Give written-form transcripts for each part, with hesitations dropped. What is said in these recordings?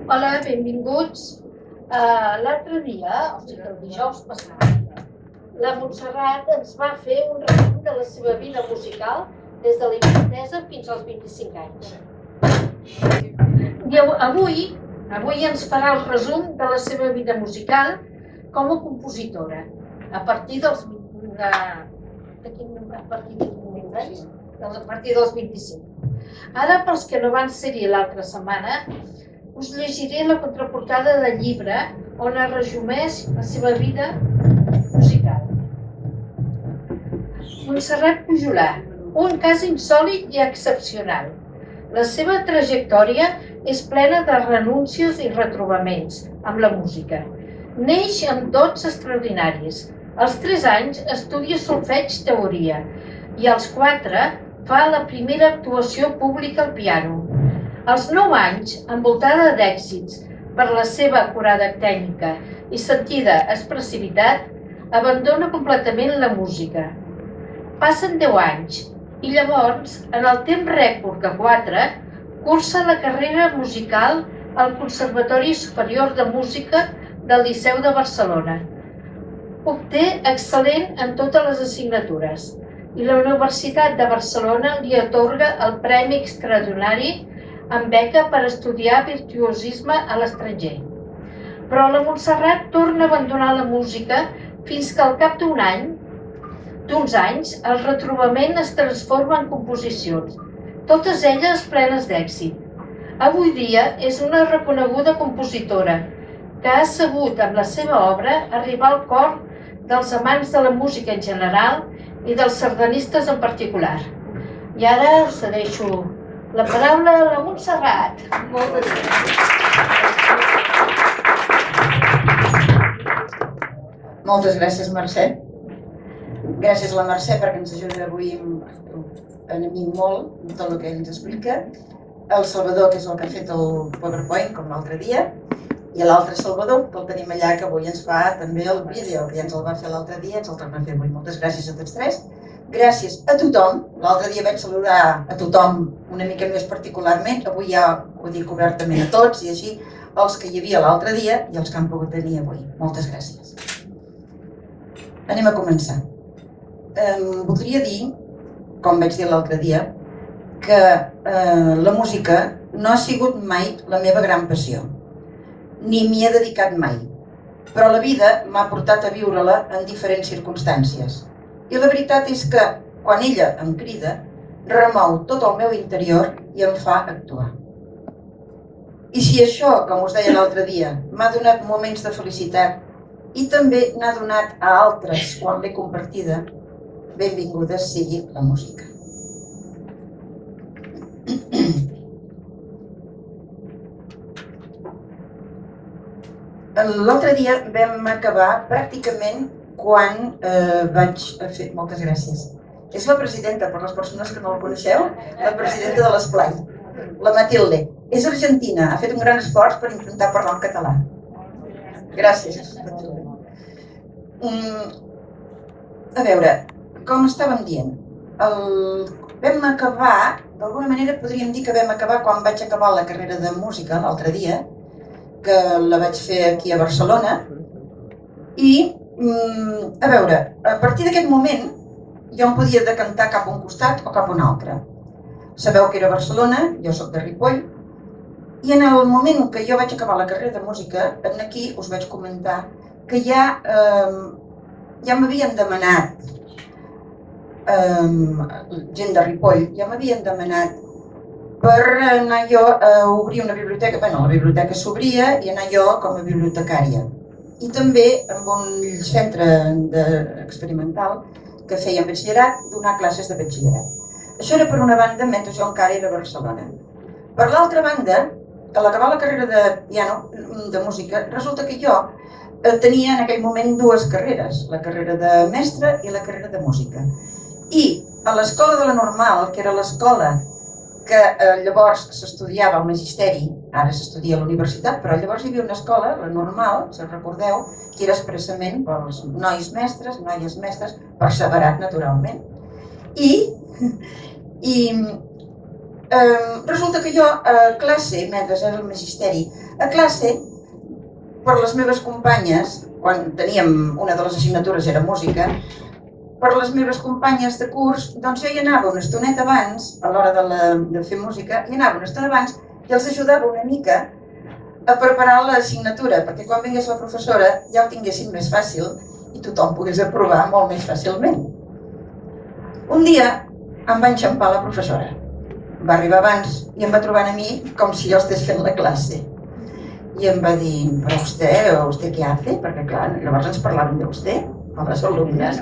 Hola, benvinguts. L'altre dia, o sigui, el dijous passat, la Montserrat ens va fer un resum de la seva vida musical des de la infantesa fins als 25 anys. I avui ens farà el resum de la seva vida musical com a compositora, a partir dels 25. Ara, pels que no van ser-hi l'altra setmana, us llegiré la contraportada del llibre on es resumeix la seva vida musical. Montserrat Pujolà, un cas insòlit i excepcional. La seva trajectòria és plena de renúncies i retrobaments amb la música. Neix amb dots extraordinaris. Als 3 anys estudia solfeig teoria i als 4 fa la primera actuació pública al piano. Als 9 anys, envoltada d'èxits per la seva acurada tècnica i sentida expressivitat, abandona completament la música. Passen 10 anys i llavors, en el temps rècord de 4, cursa la carrera musical al Conservatori Superior de Música del Liceu de Barcelona. Obté excel·lent en totes les assignatures i la Universitat de Barcelona li atorga el Premi Extraordinari amb beca per estudiar virtuosisme a l'estranger. Però la Montserrat torna a abandonar la música fins que al cap d'uns anys, el retrobament es transforma en composicions, totes elles plenes d'èxit. Avui dia és una reconeguda compositora que ha sabut amb la seva obra arribar al cor dels amants de la música en general i dels sardanistes en particular. I ara cedeixo la paraula a la Montserrat. Moltes gràcies. Moltes gràcies, Mercè. Gràcies a la Mercè perquè ens ajuda avui a mi molt amb tot el que ens explica. El Salvador, que és el que ha fet el PowerPoint, com l'altre dia, i l'altre Salvador, que el tenim allà, que avui ens fa també el vídeo, que ja ens el va fer l'altre dia, ens el torna a fer avui. Moltes gràcies a tots tres. Gràcies a tothom. L'altre dia vaig saludar a tothom una mica més particularment, avui ja ho dic obertament a tots i així els que hi havia l'altre dia i els que han pogut venir avui. Moltes gràcies. Anem a començar. Voldria dir, com vaig dir l'altre dia, que la música no ha sigut mai la meva gran passió, ni m'hi he dedicat mai, però la vida m'ha portat a viure-la en diferents circumstàncies. I la veritat és que, quan ella em crida, remou tot el meu interior i em fa actuar. I si això, com us deia l'altre dia, m'ha donat moments de felicitat i també n'ha donat a altres quan l'he compartida, benvinguda sigui la música. L'altre dia vam acabar pràcticament quan vaig fer... Moltes gràcies. És la presidenta, per les persones que no la coneixeu, la presidenta de l'Esplai, la Matilde. És argentina, ha fet un gran esforç per intentar parlar en català. Gràcies. A veure, com estàvem dient, vam acabar, d'alguna manera podríem dir que vam acabar quan vaig acabar la carrera de música l'altre dia, que la vaig fer aquí a Barcelona, i, a veure, a partir d'aquest moment jo em podia decantar cap a un costat o cap a un altre. Sabeu que era Barcelona, jo soc de Ripoll, i en el moment que jo vaig acabar la carrera de música, aquí us vaig comentar que ja m'havien demanat, gent de Ripoll, ja m'havien demanat per anar jo a obrir una biblioteca, bueno, la biblioteca s'obria i anar jo com a bibliotecària. I també amb un centre experimental que feia batxillerat, donar classes de batxillerat. Això era per una banda, mentre jo encara era a Barcelona. Per l'altra banda, a l'acabar la carrera de piano, de música, resulta que jo tenia en aquell moment 2 carreres, la carrera de mestre i la carrera de música. I a l'escola de la Normal, que era l'escola que llavors s'estudiava al magisteri, ara s'estudia a la universitat, però llavors hi havia una escola, la Normal, si recordeu, que era expressament pels nois mestres, noies mestres, perseverat naturalment. I Resulta que jo a classe, mentre era al magisteri, a classe, per les meves companyes, quan teníem una de les assignatures era música, per les meves companyes de curs, doncs jo hi anava una estoneta abans, a l'hora de fer música, hi anava una estona abans i els ajudava una mica a preparar l'assignatura, perquè quan vingués la professora ja ho tinguessin més fàcil i tothom pogués aprovar molt més fàcilment. Un dia em va enxampar la professora. Va arribar abans i em va trobar a mi com si jo estigués fent la classe. I em va dir, però ¿usted qué hace? Perquè clar, llavors ens parlaven de vostè, a les alumnes,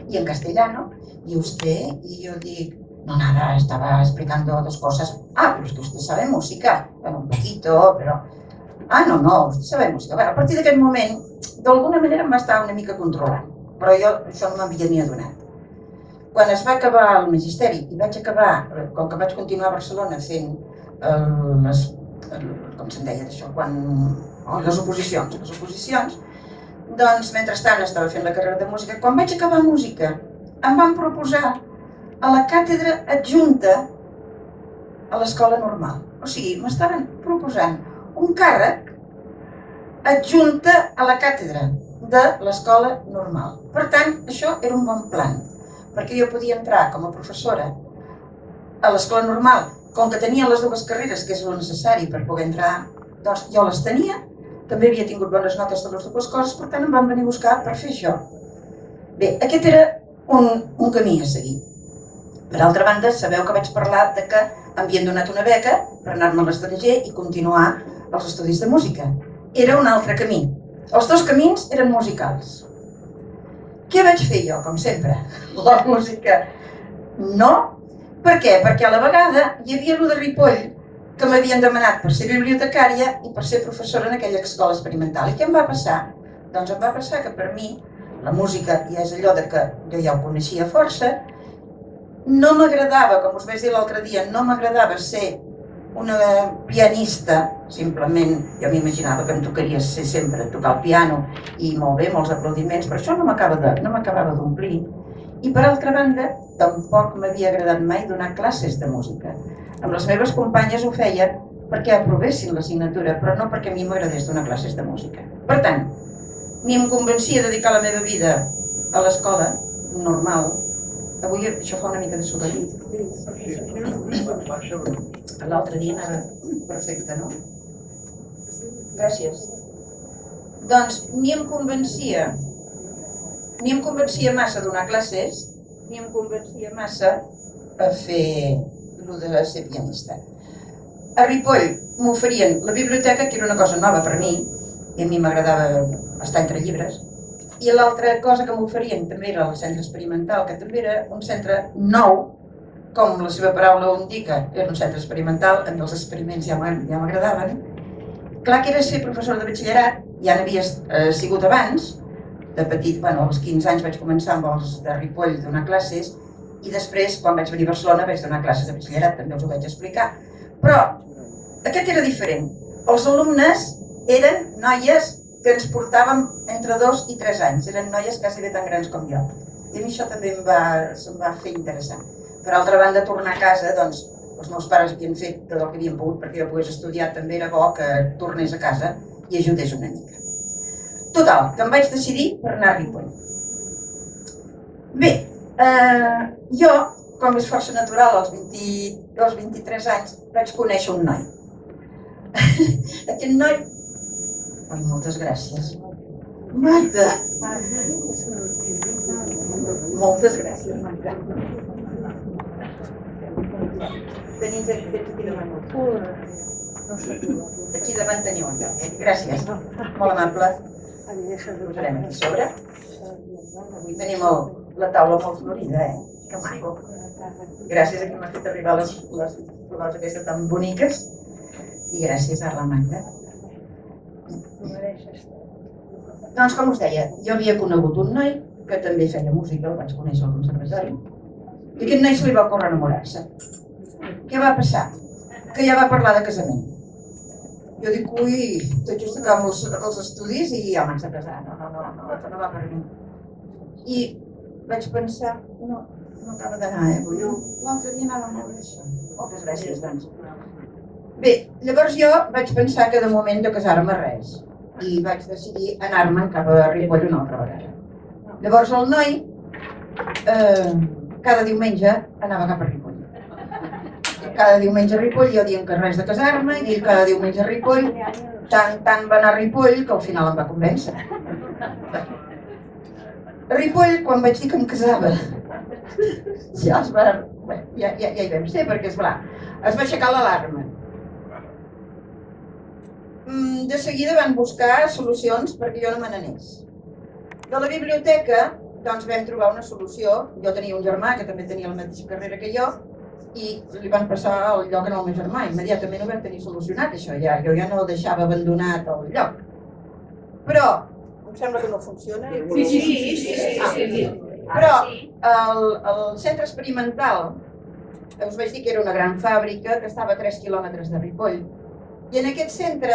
y en castellano, y usted, y yo digo, no, nada, estaba explicando dos cosas. Ah, pero es que usted sabe música, bueno, un poquito, pero... Ah, no, usted sabe música. Bueno, a partir d'aquest moment, d'alguna manera em va estar una mica controlant, però jo això no m'havia ni adonat. Quan es va acabar el magisteri i vaig acabar, com que vaig continuar a Barcelona fent com se'n deia d'això, les oposicions, doncs mentrestant estava fent la carrera de música. Quan vaig acabar música em van proposar a la càtedra adjunta a l'escola normal. O sigui, m'estaven proposant un càrrec adjunta a la càtedra de l'escola normal. Per tant, això era un bon plan, perquè jo podia entrar com a professora a l'escola normal, com que tenia les dues carreres, que és el necessari per poder entrar, doncs jo les tenia, també havia tingut bones notes de les dues coses, per tant em van venir a buscar per fer això. Bé, aquest era un camí a seguir. Per altra banda, sabeu que vaig parlar de que m'havien donat una beca per anar-me a l'estranger i continuar els estudis de música. Era un altre camí. Els dos camins eren musicals. Què vaig fer jo, com sempre? La música no. Per què? Perquè a la vegada hi havia allò de Ripoll que m'havien demanat per ser bibliotecària i per ser professora en aquella escola experimental. I què em va passar? Doncs em va passar que per mi la música ja és allò de que jo ja ho coneixia força, no m'agradava, com us vaig dir l'altre dia, no m'agradava ser una pianista, simplement jo m'imaginava que em tocaria ser sempre tocar el piano i molt bé, molts aplaudiments, però això no m'acabava d'omplir. I per altra banda, tampoc m'havia agradat mai donar classes de música. Amb les meves companyes ho feia perquè aprovessin l'assignatura, però no perquè a mi m'agradés donar classes de música. Per tant, ni em convencia dedicar la meva vida a l'escola normal. Avui això fa una mica de soroll. L'altre dia anava perfecte, no? Gràcies. Doncs ni em convencia massa a donar classes, ni em convencia massa a fer el de ser pianista. A Ripoll m'oferien la biblioteca, que era una cosa nova per mi, i a mi m'agradava estar entre llibres, i l'altra cosa que m'oferien també era el centre experimental, que també era un centre nou, com la seva paraula ho indica, era un centre experimental, amb els experiments ja m'agradaven. Clar que era ser professor de batxillerat, ja n'havia sigut abans, de petit, als 15 anys vaig començar amb els de Ripoll a donar classes i després, quan vaig venir a Barcelona, vaig donar classes de batxillerat, també us ho vaig explicar. Però aquest era diferent. Els alumnes eren noies que ens portàvem entre 2 i 3 anys, eren noies quasi bé tan grans com jo. I a mi això també em va fer interessant. Per altra banda, tornar a casa, doncs, els meus pares havien fet tot el que havien pogut perquè jo pogués estudiar, també era bo que tornés a casa i ajudés una mica. Total, que em vaig decidir per anar a Ripoll. Bé, jo, com és força natural, als 22-23 anys, vaig conèixer un noi. Aquest noi... Ai, moltes gràcies. Marta! Moltes gràcies, Marta. Tens aquí davant. Aquí davant teniu un lloc. Gràcies, molt amable. Ho posarem aquí sobre. Avui tenim la taula molt florida, que maco. Gràcies a qui m'ha fet arribar les flors aquestes tan boniques i gràcies a la Magda. Doncs com us deia, jo havia conegut un noi que també feia música, el vaig conèixer al conservatori, i aquest noi se li va ocórrer enamorar-se. Què va passar? Que ja va parlar de casament. Jo dic, ui, tot just acabo els estudis i ja m'haig de casar, no va per mi. I vaig pensar, no acaba d'anar, avui. L'altre dia anàvem a veure això. Moltes gràcies, doncs. Bé, llavors jo vaig pensar que de moment de casar-me res i vaig decidir anar-me'n cap a Ripoll una altra vegada. Llavors el noi cada diumenge anava cap a Ripoll. Cada diumenge a Ripoll, jo dient que res de casar-me, i ell cada diumenge a Ripoll, tant va anar a Ripoll que al final em va convèncer. A Ripoll, quan vaig dir que em casava, ja hi vam ser, perquè es va aixecar l'alarma. De seguida van buscar solucions perquè jo no me n'anés. De la biblioteca, doncs vam trobar una solució. Jo tenia un germà que també tenia la mateixa carrera que jo i li van passar el lloc al meu germà. Immediatament ho vam tenir solucionat, això ja. Jo ja no el deixava abandonat al lloc. Però, em sembla que no funciona. Sí. Però el centre experimental, us vaig dir que era una gran fàbrica que estava a 3 quilòmetres de Ripoll. I en aquest centre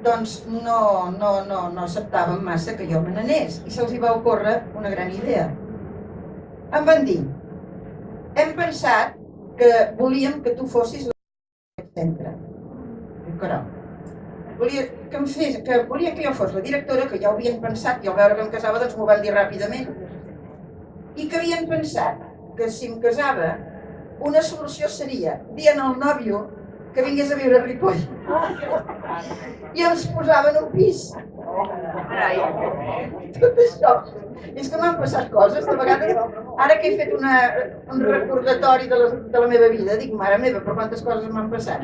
doncs no acceptaven massa que jo me n'anés i se'ls va ocórrer una gran idea. Em van dir, hem pensat que volíem que tu fossis d'aquest centre. Dic, caram. Volien que jo fos la directora, que ja ho havien pensat, i al veure que em casava doncs m'ho van dir ràpidament, i que havien pensat que si em casava una solució seria dir al nòvio que vingués a viure a Ripoll i ens posaven un pis. Tot això. És que m'han passat coses, de vegades, ara que he fet un recordatori de la meva vida, dic, mare meva, però quantes coses m'han passat.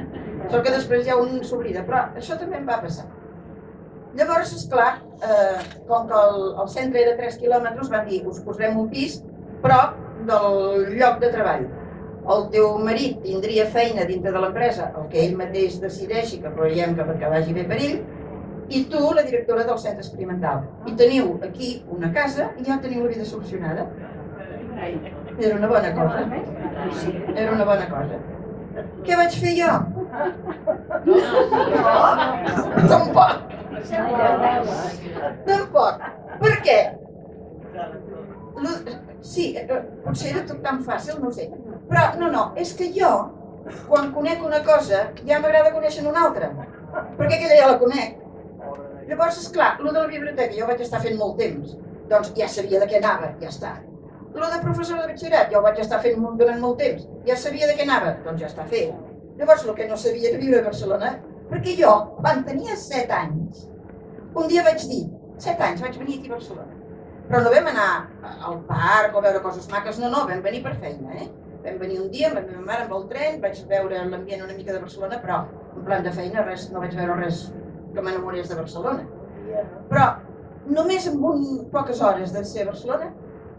Sort que després ja un s'oblida, però això també em va passar. Llavors, esclar, com que el centre era 3 quilòmetres, van dir, us posarem un pis prop del lloc de treball. El teu marit tindria feina dintre de l'empresa, el que ell mateix decideixi, que veiem que vagi bé per ell, i tu, la directora del centre experimental. I teniu aquí una casa i ja teniu la vida solucionada. Era una bona cosa. Era una bona cosa. Què vaig fer jo? Tampoc. Tampoc. Per què? Sí, potser era tot tan fàcil, no ho sé. Però no, és que jo, quan conec una cosa, ja m'agrada conèixer una altra. Perquè aquella ja la conec. Llavors, esclar, el de la biblioteca jo vaig estar fent molt temps. Doncs ja sabia de què anava, ja està. El de professor de batxillerat jo ho vaig estar fent durant molt temps. Ja sabia de què anava, doncs ja està fet. Llavors, el que no sabia era viure a Barcelona, perquè jo, quan tenia 7 anys, un dia vaig dir, 7 anys vaig venir aquí a Barcelona. Però no vam anar al parc o a veure coses maques, no, vam venir per feina, Vam venir un dia amb la meva mare amb el tren, vaig veure l'ambient una mica de Barcelona, però en plan de feina no vaig veure res que m'enamorés de Barcelona. Però només en poques hores de ser a Barcelona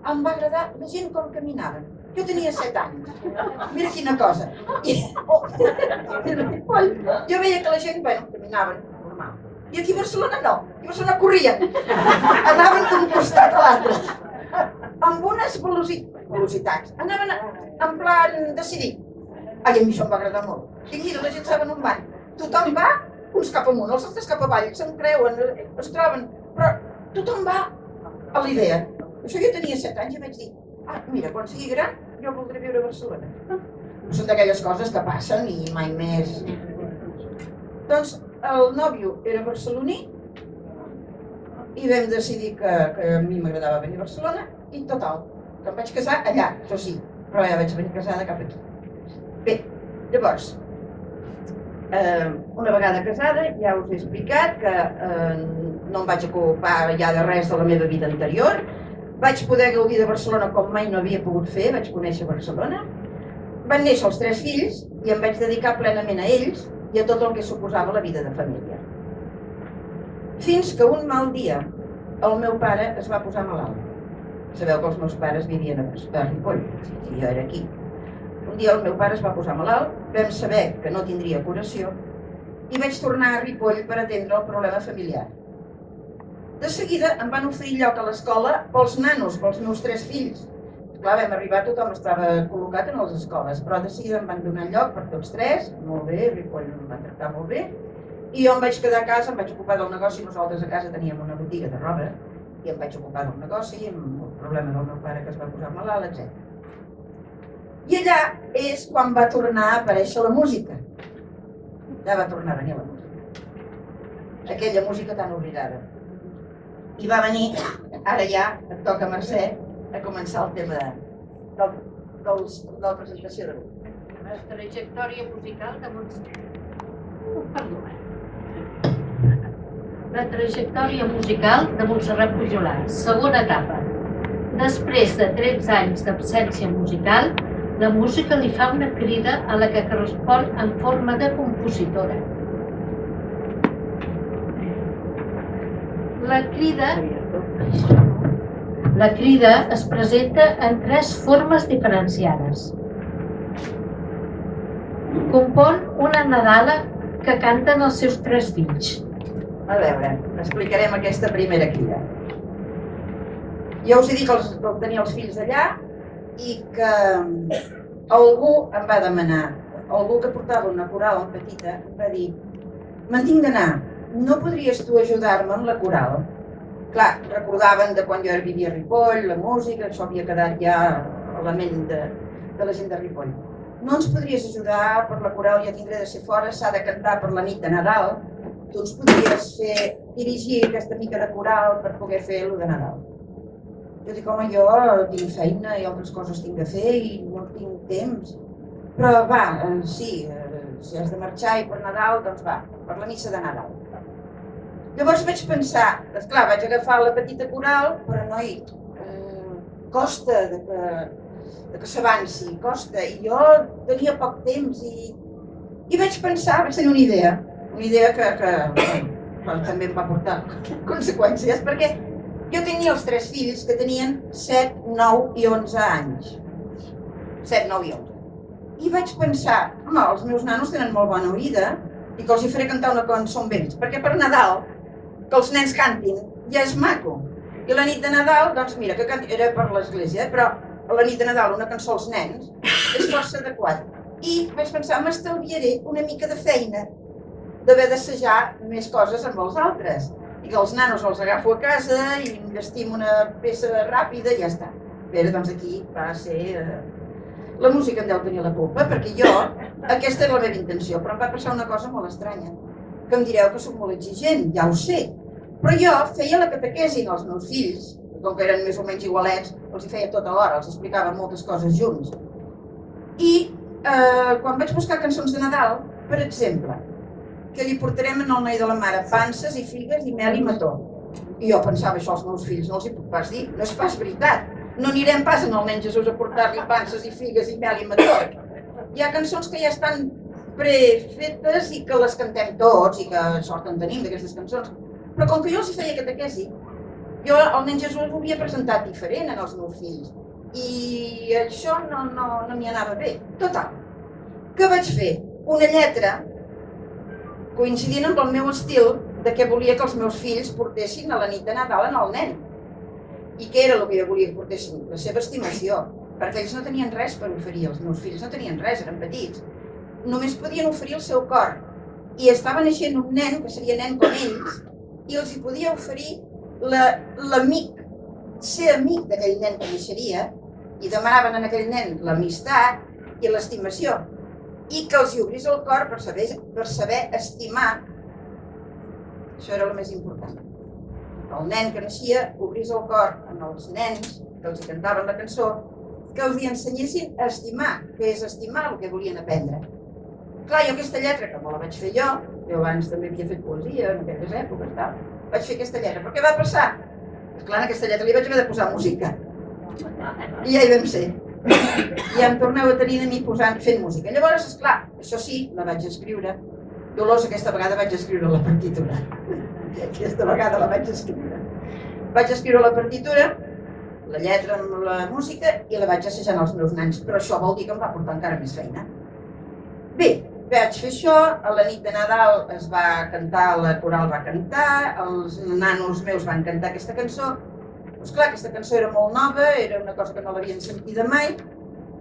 em va agradar la gent com caminaven. Jo tenia 7 anys. Mira quina cosa. Jo veia que la gent, caminaven normal. I aquí a Barcelona no. A Barcelona corrien. Anaven d'un costat a l'altre. Amb unes velocitats. Anaven en plan decidit. Ai, a mi això em va agradar molt. I mira, la gent saben on van. Tothom va, uns cap amunt, els altres cap avall, se'n creuen, es troben, però tothom va a la idea. Això jo tenia 7 anys i vaig dir, mira, quan sigui gran, jo voldré viure a Barcelona. Són d'aquelles coses que passen i mai més. Doncs el nòvio era barceloní i vam decidir que a mi m'agradava venir a Barcelona i total, que em vaig casar allà, això sí, però ja vaig venir casada cap aquí. Bé, llavors, una vegada casada ja us he explicat que no em vaig ocupar ja de res de la meva vida anterior, vaig poder gaudir de Barcelona com mai no havia pogut fer, vaig conèixer Barcelona, van néixer els 3 fills i em vaig dedicar plenament a ells i a tot el que suposava la vida de família. Fins que un mal dia el meu pare es va posar malalt. Sabeu que els meus pares vivien a Ripoll, i jo era aquí. Un dia el meu pare es va posar malalt, vam saber que no tindria curació i vaig tornar a Ripoll per atendre el problema familiar. De seguida em van oferir lloc a l'escola pels nanos, pels meus 3 fills. Clar, vam arribar, tothom estava col·locat en les escoles, però de seguida em van donar lloc per tots 3, molt bé, Ripoll em va tractar molt bé, i jo em vaig quedar a casa, em vaig ocupar del negoci, nosaltres a casa teníem una botiga de roba, i em vaig ocupar del negoci, amb el problema del meu pare que es va posar malalt, etc. I allà és quan va tornar a aparèixer la música. Ja va tornar a venir la música. Aquella música tan oblidada. I va venir, ara ja et toca, Mercè, a començar el tema de la presentació de grup. La trajectòria musical de Montserrat. La trajectòria musical de Montserrat Pujolar, segona etapa. Després de 13 anys d'absència musical, la música li fa una crida a la que correspon en forma de compositora. La crida es presenta en 3 formes diferenciades. Compon una nadala que canten els seus 3 fills. A veure, explicarem aquesta primera crida. Jo us he dit que tenia els fills allà i que algú em va demanar, algú que portava una coral petita, em va dir: me'n tinc d'anar, no podries tu ajudar-me amb la coral? Clar, recordaven de quan jo vivia a Ripoll, la música, això havia quedat ja a la ment de la gent de Ripoll. No ens podries ajudar per la coral, ja tindré de ser fora, s'ha de cantar per la nit de Nadal, tu ens podries dirigir aquesta mica de coral per poder fer el de Nadal. Jo dic, home, jo tinc feina i altres coses tinc de fer i no tinc temps. Però va, sí, si has de marxar i per Nadal, doncs va, per la missa de Nadal. Llavors vaig pensar, esclar, vaig agafar la petita coral, però noi, costa de que s'avanci, costa, i jo tenia poc temps i vaig pensar, vaig tenir una idea que també em va portar conseqüències, perquè jo tenia els 3 fills que tenien 7, 9 i 11 anys. 7, 9 i 11. I vaig pensar, home, els meus nanos tenen molt bona oïda i que els hi faré cantar una cançó amb ells, perquè per Nadal, que els nens cantin, ja és maco. I la nit de Nadal, doncs mira, que era per l'església, però a la nit de Nadal una cançó als nens és força adequat. I vaig pensar, m'estalviaré una mica de feina d'haver d'assajar més coses amb els altres. I que els nanos els agafo a casa i m'estimo una peça ràpida i ja està. Bé, doncs aquí va ser... La música en deu tenir la culpa, perquè jo, aquesta era la meva intenció, però em va passar una cosa molt estranya, que em direu que soc molt exigent, ja ho sé, però jo feia la catequesi als meus fills, com que eren més o menys igualets, els hi feia tot alhora, els explicava moltes coses junts. I quan vaig buscar cançons de Nadal, per exemple, que li portarem al noi de la mare panses i figues i mel i mató. I jo pensava, això als meus fills no els hi puc pas dir, no és pas veritat. No anirem pas al nen Jesús a portar-li panses i figues i mel i mató. Hi ha cançons que ja estan prefetes i que les cantem tots i que sort en tenim d'aquestes cançons. Però com que jo els hi feia catequesi, jo el nen Jesús ho havia presentat diferent als meus fills. I això no m'hi anava bé. Total, què vaig fer? Una lletra coincidint amb el meu estil de què volia que els meus fills portessin a la nit de Nadal al nen. I què era el que jo volia que portessin? La seva estimació, perquè ells no tenien res per oferir, els meus fills no tenien res, eren petits. Només podien oferir el seu cor. I estava naixent un nen, que seria nen com ells, i els hi podia oferir l'amic, ser amic d'aquell nen que naixeria, i demanaven a aquell nen l'amistat i l'estimació, i que els hi obrís el cor per saber estimar. Això era el més important. El nen que naixia obrís el cor als nens que els cantaven la cançó, que els hi ensenyessin a estimar, que és estimar el que volien aprendre. Clar, jo aquesta lletra, que me la vaig fer jo abans també havia fet poesia en aquelles èpoques, vaig fer aquesta lletra. Però què va passar? Esclar, en aquesta lletra li vaig haver de posar música. I ja hi vam ser. I em torneu a tenir a mi fent música. Llavors, esclar, això sí, la vaig escriure. Dolors, aquesta vegada vaig escriure la partitura. Aquesta vegada la vaig escriure. Vaig escriure la partitura, la lletra amb la música, i la vaig assajant als meus nens, però això vol dir que em va portar encara més feina. Bé, vaig fer això, a la nit de Nadal es va cantar, la coral va cantar, els nanos meus van cantar aquesta cançó. Doncs clar, aquesta cançó era molt nova, era una cosa que no l'havien sentida mai,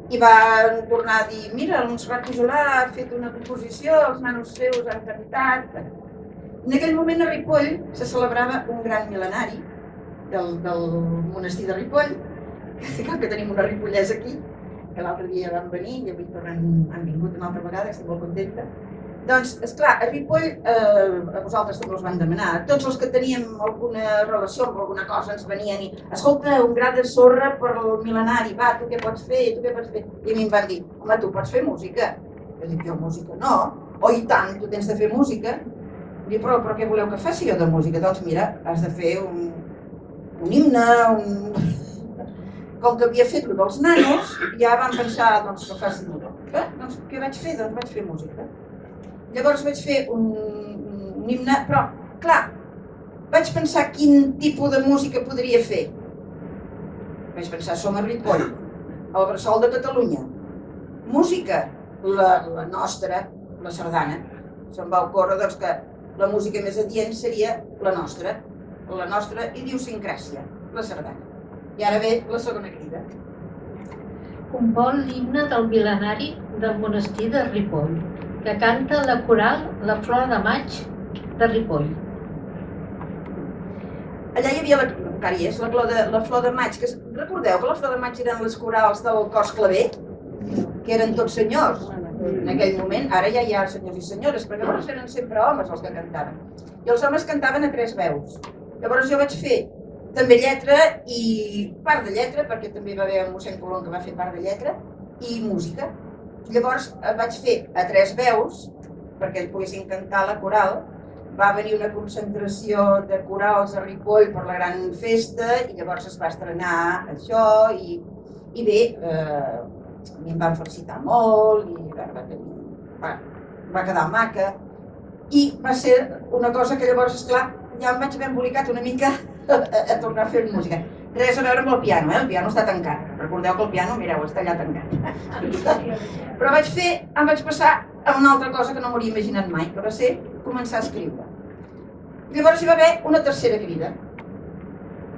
i van tornar a dir, mira, el Montserrat Pujolar ha fet una composició, els nanos seus han cantat. En aquell moment a Ripoll se celebrava un gran mil·lenari del monestir de Ripoll, que tenim una ripollesa aquí, perquè l'altre dia van venir i avui han vingut una altra vegada, estic molt contenta. Doncs, esclar, a Ripoll, a vosaltres també us van demanar, tots els que teníem alguna relació amb alguna cosa ens venien i escolta, un gra de sorra per al mil·lenari, va, tu què pots fer, tu què pots fer? I a mi em van dir, home, tu pots fer música? Jo dic, jo música no, o i tant, tu tens de fer música. I dic, però què voleu que faci jo de música? Doncs mira, has de fer un himne, com que havia fet el dels nanos, ja vam pensar doncs, que faci música. Doncs què vaig fer? Doncs vaig fer música. Llavors vaig fer un himne, però, clar, vaig pensar quin tipus de música podria fer. Vaig pensar, som a Ripoll, al bressol de Catalunya. Música, la nostra, la sardana. Se'm va ocórrer doncs, que la música més adient seria la nostra idiosincràsia, la sardana. I ara ve la segona crida. Compon l'himne del mil·lenari del monestir de Ripoll, que canta la coral La Flor de Maig de Ripoll. Allà hi havia, encara hi és, la Flor de Maig, que recordeu que la Flor de Maig eren les corals del Cors Claver, que eren tots senyors en aquell moment, ara ja hi ha senyors i senyores, perquè llavors eren sempre homes els que cantaven. I els homes cantaven a 3 veus. Llavors jo vaig fer també lletra i part de lletra, perquè també va haver mossèn Colom que va fer part de lletra, i música. Llavors vaig fer a 3 veus, perquè ells poguessin cantar la coral. Va venir una concentració de corals a Ripoll per la gran festa i llavors es va estrenar això i bé, a mi em van felicitar molt i va quedar maca. I va ser una cosa que llavors, esclar, ja em vaig haver embolicat una mica a tornar a fer música. Res a veure amb el piano, el piano està tancat. Recordeu que el piano, mireu, està allà tancat. Però em vaig passar a una altra cosa que no m'hauria imaginat mai, que va ser començar a escriure. Llavors hi va haver una tercera crida.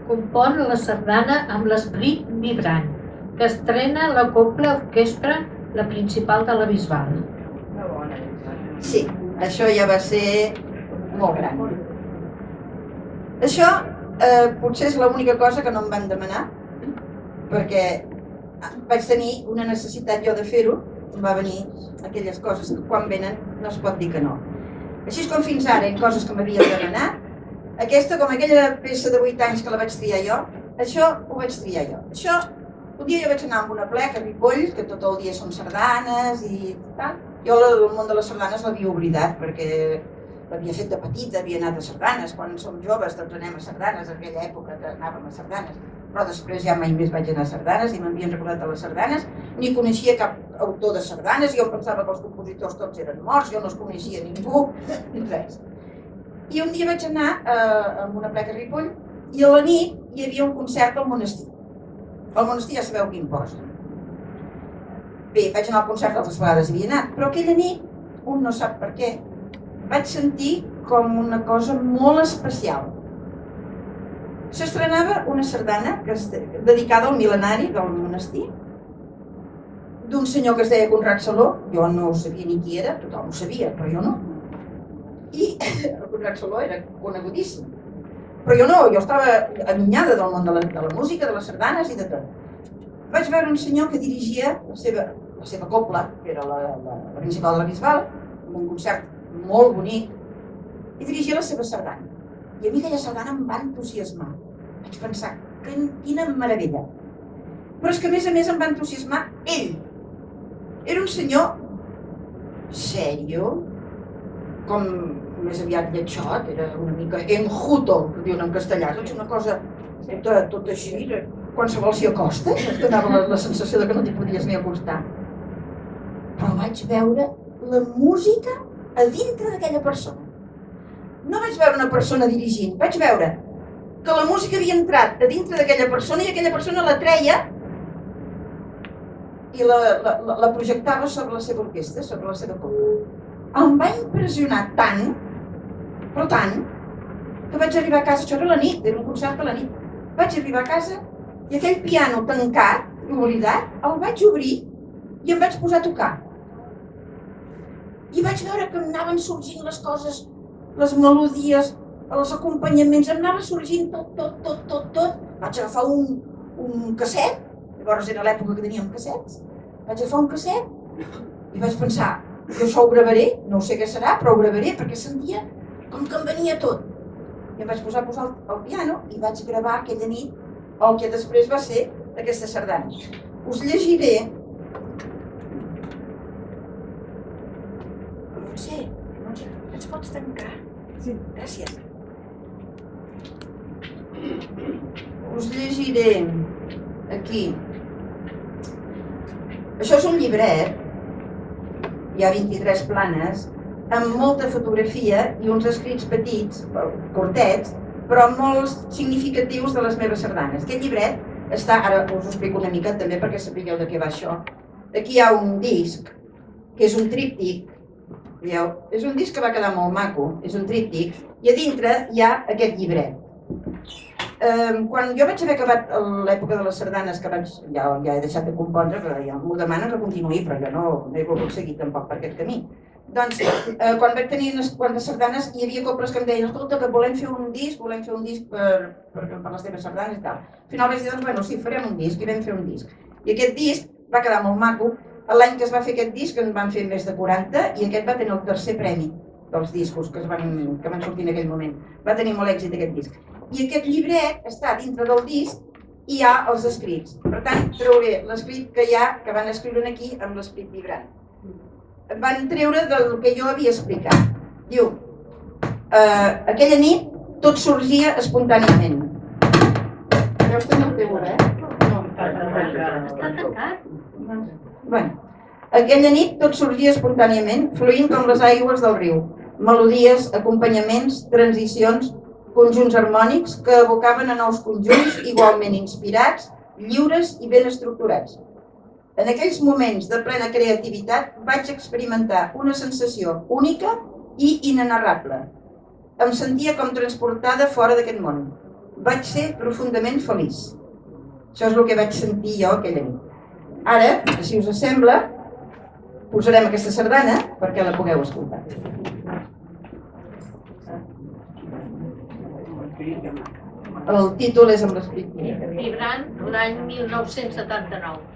Compon la sardana amb l'esperit vibrant, que estrena la Cobla Orquestra, la principal de la Bisbal. Sí, això ja va ser molt gran. Això potser és l'única cosa que no em van demanar, perquè vaig tenir una necessitat jo de fer-ho, em va venir aquelles coses que quan venen no es pot dir que no. Així com fins ara, en coses que m'havien demanat, aquesta, com aquella peça de 8 anys que la vaig triar jo, això ho vaig triar jo. Això, un dia jo vaig anar amb una pleca a Ripoll, que tot el dia són sardanes i tal. Jo el món de les sardanes l'havia oblidat, perquè l'havia fet de petita, havia anat a sardanes, quan som joves tots anem a sardanes, en aquella època que anàvem a sardanes, però després ja mai més vaig anar a sardanes i m'havien recordat a les sardanes, ni coneixia cap autor de sardanes, jo pensava que els compositors tots eren morts, jo no els coneixia ningú, res. I un dia vaig anar amb una pleca a Ripoll i a la nit hi havia un concert al monestir. Al monestir ja sabeu quin posa. Bé, vaig anar al concert altres vegades hi havia anat, però aquella nit, un no sap per què, vaig sentir com una cosa molt especial. S'estrenava una sardana dedicada al mil·lenari del monestir, d'un senyor que es deia Conrad Saló, jo no sabia ni qui era, tothom ho sabia, però jo no. I el Conrad Saló era conegudíssim. Però jo no, jo estava allunyada del món de la música, de les sardanes i de tot. Vaig veure un senyor que dirigia la seva cobla, que era la principal de la Bisbal, amb un concert molt bonic, i dirigia la seva sardana. I a mi aquella sardana em va entusiasmar. Vaig pensar, quina meravella. Però és que a més em va entusiasmar ell. Era un senyor sèrio, com més aviat lletjot, era una mica enjuto, que diuen en castellà, és una cosa tot així, qualsevol s'hi acosta, et donava la sensació que no t'hi podies ni acostar. Però vaig veure la música a dintre d'aquella persona. No vaig veure una persona dirigint, vaig veure que la música havia entrat a dintre d'aquella persona i aquella persona la treia i la projectava sobre la seva orquestra, sobre la seva cobla. Em va impressionar tant, però tant, que vaig arribar a casa, això era la nit, era un concert a la nit, vaig arribar a casa i aquell piano tancat i oblidat, el vaig obrir i em vaig posar a tocar. I vaig veure que em anaven sorgint les coses, les melodies, els acompanyaments, em anava sorgint tot. Vaig agafar un casset, llavors era l'època que teníem cassets, vaig agafar un casset i vaig pensar, jo això ho gravaré, no sé què serà, però ho gravaré perquè sentia com que em venia tot. I em vaig posar el piano i vaig gravar aquella nit el que després va ser aquesta sardana. Us llegiré... Montse, ens pots tancar? Sí. Gràcies. Us llegiré aquí. Això és un llibret, hi ha 23 planes, amb molta fotografia i uns escrits petits, curtets, però molt significatius de les meves sardanes. Aquest llibret està, ara us ho explico una mica també perquè sapigueu de què va això. Aquí hi ha un disc, que és un tríptic, veieu? És un disc que va quedar molt maco, és un tríptic, i a dintre hi ha aquest llibret. Quan jo vaig haver acabat l'època de les sardanes, que ja he deixat de compondre, perquè ja m'ho demanen que continuï, però jo no he volgut seguir tampoc per aquest camí. Doncs, quan vaig tenir unes quantes sardanes, hi havia cobles que em deien, escolta, que volem fer un disc per les teves sardanes i tal. Al final vaig dir, doncs, bueno, sí, farem un disc, i vam fer un disc. I aquest disc va quedar molt maco. L'any que es va fer aquest disc en van fer més de 40 i aquest va tenir el tercer premi dels discos que van sortir en aquell moment. Va tenir molt èxit aquest disc. I aquest llibret està dintre del disc i hi ha els escrits. Per tant, trauré l'escrit que hi ha, que van escriure aquí amb l'escrit vibrant. Van treure del que jo havia explicat. Diu, aquella nit tot sorgia espontàniament. Veus que no el teu, No. Està tancat. Bueno, aquella nit tot sorgia espontàniament, fluint com les aigües del riu. Melodies, acompanyaments, transicions, conjunts harmònics que evocaven a nous conjunts igualment inspirats, lliures i ben estructurats. En aquells moments de plena creativitat vaig experimentar una sensació única i inenarrable. Em sentia com transportada fora d'aquest món. Vaig ser profundament feliç. Això és el que vaig sentir jo aquella nit. Ara, si us sembla, posarem aquesta sardana perquè la pugueu escoltar. El títol és amb l'escrit Vibrant, l'any 1979.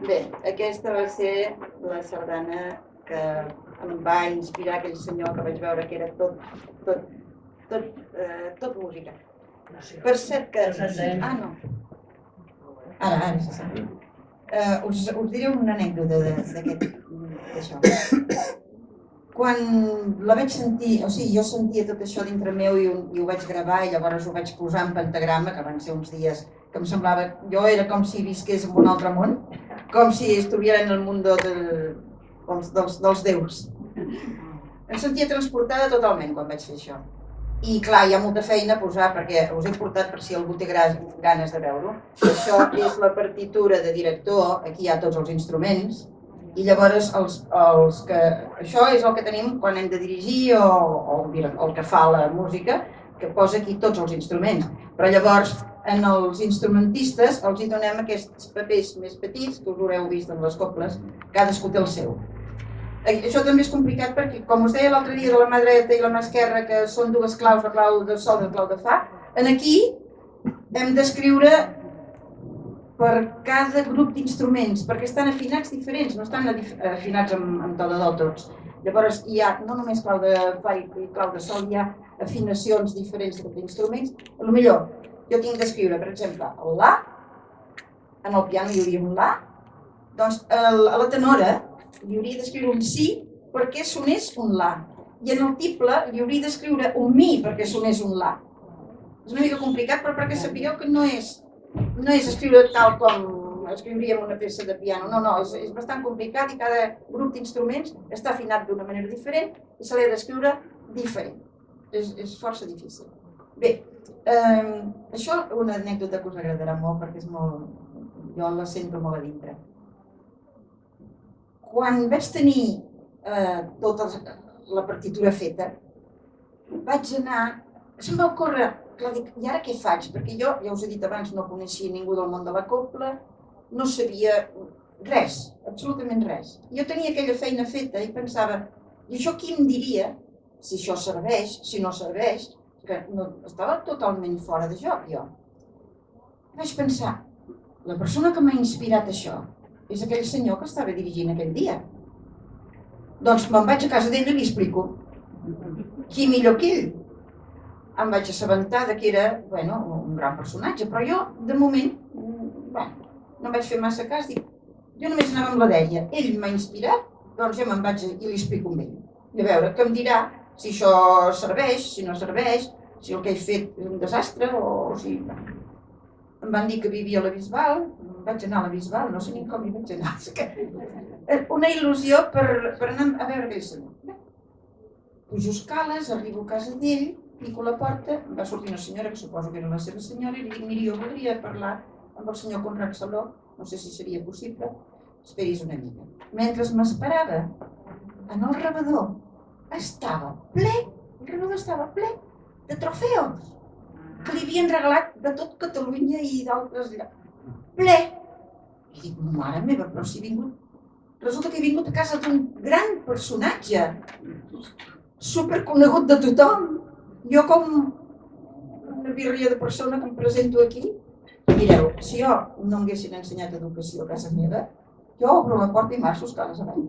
Bé, aquesta va ser la sardana que em va inspirar aquell senyor que vaig veure que era tot música. Per cert que... Ah, no. Ara se sent. Us diré una anècdota d'això. Quan la vaig sentir, o sigui, jo sentia tot això dintre meu i ho vaig gravar i llavors ho vaig posar en pentagrama, que van ser uns dies que em semblava... Jo era com si visqués en un altre món, com si estuviera en el món dels déus. Em sentia transportada totalment quan vaig fer això. I clar, hi ha molta feina a posar, perquè us he portat per si algú té ganes de veure-ho. Això és la partitura de director, aquí hi ha tots els instruments, i llavors això és el que tenim quan hem de dirigir o el que fa la música, que posa aquí tots els instruments. Però llavors, en els instrumentistes els hi donem aquests papers més petits, que us haureu vist en les coples, cadascú té el seu. Això també és complicat perquè, com us deia l'altre dia de la mà dreta i la mà esquerra, que són dues claus, la clau de sol i la clau de fa, aquí hem d'escriure per cada grup d'instruments, perquè estan afinats diferents, no estan afinats amb to de do tots. Llavors hi ha no només clau de fa i clau de sol, hi ha afinacions diferents d'instruments. Potser jo tinc d'escriure, per exemple, el la, en el piano hi hauria un la, doncs a la tenora li hauria d'escriure un si perquè sonés un la, i en el tiple li hauria d'escriure un mi perquè sonés un la. És una mica complicat, però perquè sapigueu que no és escriure tal com escriuríem una peça de piano, no, és bastant complicat i cada grup d'instruments està afinat d'una manera diferent i se l'ha d'escriure diferent. És força difícil. Bé, això és una anècdota que us agradarà molt perquè és molt... jo la sento molt a dintre. Quan vaig tenir tota la partitura feta, vaig anar... Se'm va ocórrer, clar, dic, i ara què faig? Perquè jo, ja us he dit abans, no coneixia ningú del món de la copla, no sabia res, absolutament res. Jo tenia aquella feina feta i pensava, i això qui em diria si això serveix, si no serveix, que no, estava totalment fora de joc, jo. Vaig pensar, la persona que m'ha inspirat això és aquell senyor que estava dirigint aquell dia. Doncs me'n vaig a casa d'ell i li explico. Qui millor que ell? Em vaig assabentar que era un gran personatge, però jo, de moment, no em vaig fer massa cas. Jo només anava amb la dèria. Ell m'ha inspirat, doncs jo me'n vaig i li explico amb ell. I a veure, què em dirà si això serveix, si no serveix, si el que he fet és un desastre o si... Em van dir que vivia a la Bisbal, vaig anar a la Bisbal, no sé ni com hi vaig anar. Una il·lusió per anar a veure aquell senyor. Pujo escales, arribo a casa d'ell, pico a la porta, em va sortir una senyora, que suposo que era la seva senyora, i li dic, miri, jo voldria parlar amb el senyor Conrad Saló, no sé si seria possible, esperis una mica. Mentre m'esperava, en el rebedor estava ple, el rebedor estava ple de trofeus que li havien regalat de tot Catalunya i d'altres llocs. Ple! I dic, mare meva, però si he vingut... Resulta que he vingut a casa d'un gran personatge, superconegut de tothom. Jo com una birria de persona que em presento aquí. Mireu, si jo no m'haguessin ensenyat educació a casa meva, jo obro la porta i marxo escales avall.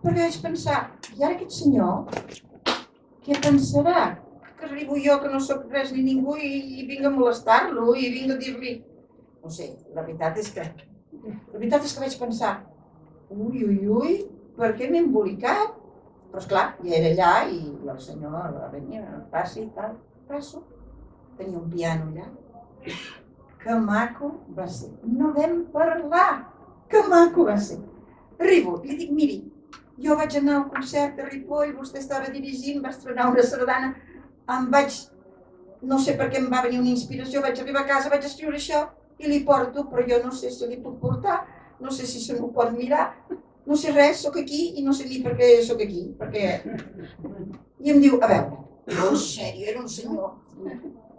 Perquè vaig pensar, i ara aquest senyor, què pensarà? Que arribo jo, que no soc res ni ningú, i vinc a molestar-lo, i vinc a dir-li... No sé, la veritat és que vaig pensar, ui, per què m'he embolicat? Però esclar, ja era allà i el senyor venia, passi, tal, passo. Tenia un piano allà. Que maco va ser. No vam parlar. Que maco va ser. Arribo, li dic, miri, jo vaig anar al concert de Ripoll, vostè estava dirigint, va estrenar una sardana, no sé per què em va venir una inspiració, vaig arribar a casa, vaig escriure això i li porto, però jo no sé si li puc portar, no sé si se m'ho pot mirar, no sé res, sóc aquí i no sé ni per què sóc aquí, perquè... I em diu, a veure, en sèrio, era un senyor,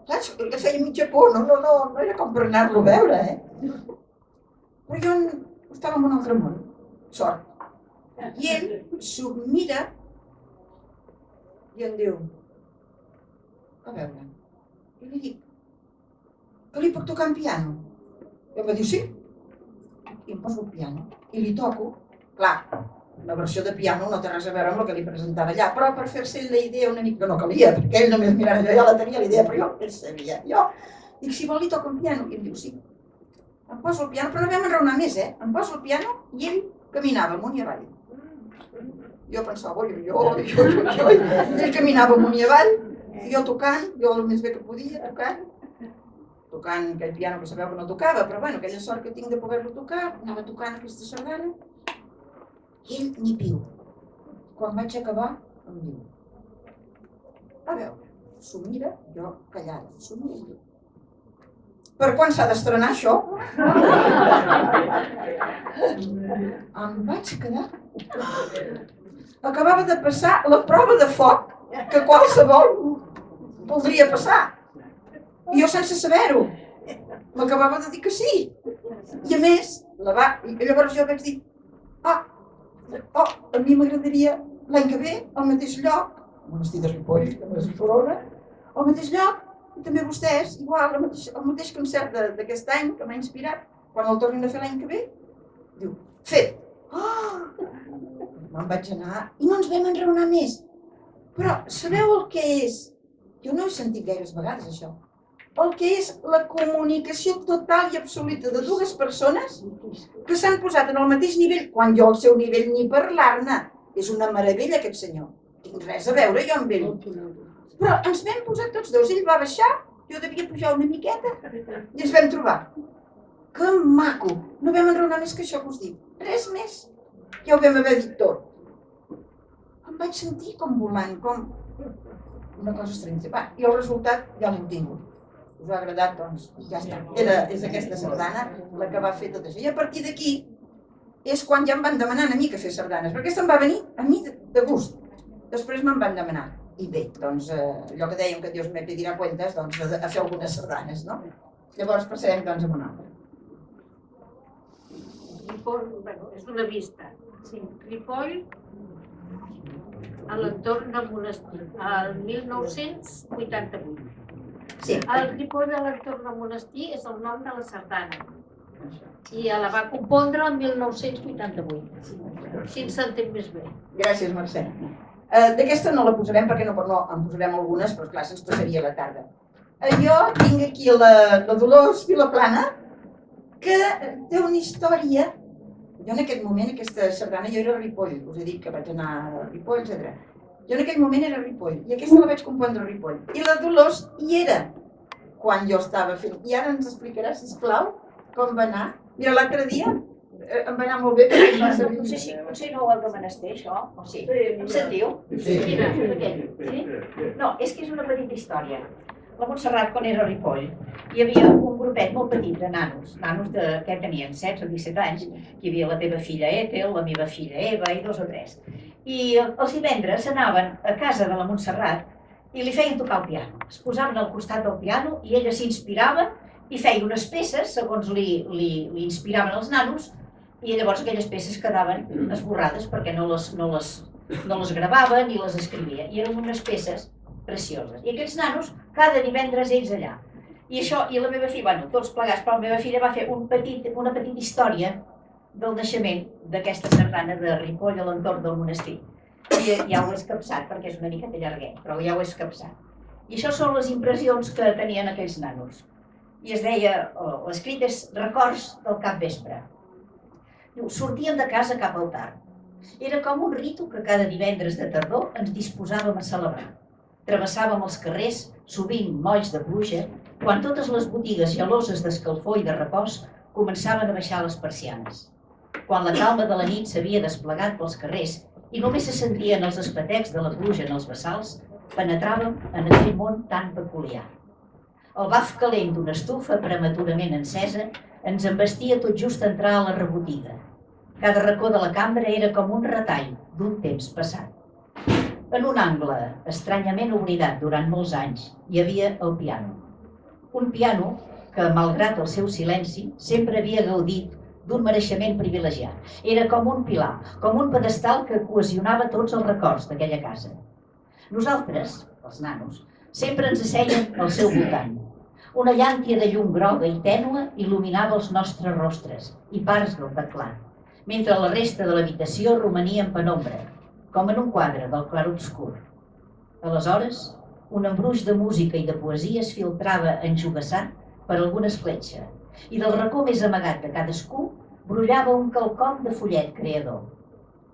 saps? Que feia mitja por, no era com per anar-lo a veure, Però jo estava en un altre món, sort. I ell s'ho mira i em diu, a veure, i li dic, que li puc tocar en piano? I em va dir, sí. I em poso el piano i li toco. Clar, la versió de piano no té res a veure amb el que li presentava allà, però per fer-se la idea una mica, no calia, perquè ell només mirant allò ja la tenia la idea, però jo què sabia. Jo dic, si vol li toco el piano. I em diu, sí. Em poso el piano, però no vam enraonar més, Em poso el piano i ell caminava amunt i avall. Jo pensava, oi. Ell caminava amunt i avall, i jo tocant, jo el més bé que podia, tocant aquell piano que sabeu que no tocava, però bueno, aquella sort que tinc de poder-lo tocar, anava tocant aquesta sardana, i ell ni piu. Quan vaig acabar, em diu, a veure, s'ho mira, jo callada, s'ho mira. Per quan s'ha d'estrenar això? Em vaig quedar. Acabava de passar la prova de foc que qualsevol voldria passar. I jo sense saber-ho. M'acabava de dir que sí. I a més, llavors jo vaig dir, a mi m'agradaria l'any que ve, al mateix lloc, al Monestir de Ripoll, que no és Corona, al mateix lloc, i també vostès, igual, el mateix concert d'aquest any que m'ha inspirat, quan el tornin a fer l'any que ve, diu, fet! Me'n vaig anar i no ens vam enraonar més. Però sabeu el que és? Jo no he sentit gaires vegades això. El que és la comunicació total i absoluta de dues persones que s'han posat en el mateix nivell, quan jo al seu nivell ni parlar-ne. És una meravella aquest senyor. Tinc res a veure jo amb ell. Però ens vam posar tots dos. Ell va baixar, jo devia pujar una miqueta i ens vam trobar. Que maco! No vam enraonar més que això que us dic. Res més. Ja ho vam haver dit tot. Em vaig sentir com volant, com una cosa estranya. I el resultat ja l'hem tingut. Us ha agradat, doncs ja està. És aquesta sardana la que va fer tot això. I a partir d'aquí és quan ja em van demanant a mi que fes sardanes, perquè aquesta em va venir a mi de gust. Després me'n van demanar. I bé, doncs allò que dèiem que Dios me pedirà cuentas, doncs a fer algunes sardanes, no? Llavors passarem doncs a una altra. Ripoll, bueno, és una vista. Sí, Ripoll, a l'entorn del monestir, el 1988. Sí. El Ripoll a l'entorn del monestir és el nom de la sardana. I la va compondre el 1988. Si ens sentim més bé. Gràcies, Mercè. D'aquesta no la posarem perquè no en posarem algunes, però clar, se'ns passaria la tarda. Jo tinc aquí la Dolors Vilaplana, que té una història. Jo en aquest moment, aquesta sardana, jo era a Ripoll, us he dit que vaig anar a Ripoll, etc. Jo en aquell moment era a Ripoll, i aquesta la vaig compondre a Ripoll. I la Dolors hi era quan jo estava fent. I ara ens explicarà, sisplau, com va anar. Mira, l'altre dia em va anar molt bé. Potser no ho heu de menester, això? Sí. Em sentiu? Sí. Mira, aquell. Sí? No, és que és una petita història. La Montserrat, quan era a Ripoll, hi havia un grupet molt petit de nanos que tenien 16 o 17 anys. Hi havia la teva filla Ethel, la meva filla Eva i 2 o 3. I els divendres anaven a casa de la Montserrat i li feien tocar el piano. Es posaven al costat del piano i ella s'inspirava i feia unes peces segons li inspiraven els nanos, i llavors aquelles peces quedaven esborrades perquè no les gravava ni les escrivia. I eren unes peces precioses. I aquells nanos, cada divendres ells allà. I la meva filla, bueno, tots plegats, però la meva filla va fer una petita història del naixement d'aquesta sardana de Ripoll a l'entorn del monestir. I ja ho he escapçat, perquè és una miqueta llarguet, però ja ho he escapçat. I això són les impressions que tenien aquells nanos. I es deia, l'escrit és Records del capvespre. Sortíem de casa cap al tard. Era com un ritu que cada divendres de tardor ens disposàvem a celebrar. Travessàvem els carrers, sovint molls de pluja, quan totes les botigues geloses d'escalfor i de repòs començaven a baixar les persianes. Quan la calma de la nit s'havia desplegat pels carrers i només se sentien els espetecs de la pluja en els bassals, penetràvem en aquell món tan peculiar. El baf calent d'una estufa prematurament encesa ens embestia tot just a entrar a la rebotiga. Cada racó de la cambra era com un retall d'un temps passat. En un angle, estranyament oblidat durant molts anys, hi havia el piano. Un piano que, malgrat el seu silenci, sempre havia gaudit d'un mereixement privilegiat. Era com un pilar, com un pedestal que cohesionava tots els records d'aquella casa. Nosaltres, els nanos, sempre ens asseien al seu voltant. Una llàntia de llum groga i tènue il·luminava els nostres rostres i parts del teclat, mentre la resta de l'habitació romania en penombra, com en un quadre del clarobscur. Aleshores, un embruix de música i de poesia es filtrava enjogassat per alguna escletxa, i del racó més amagat de cadascú brollava un quelcom de follet creador.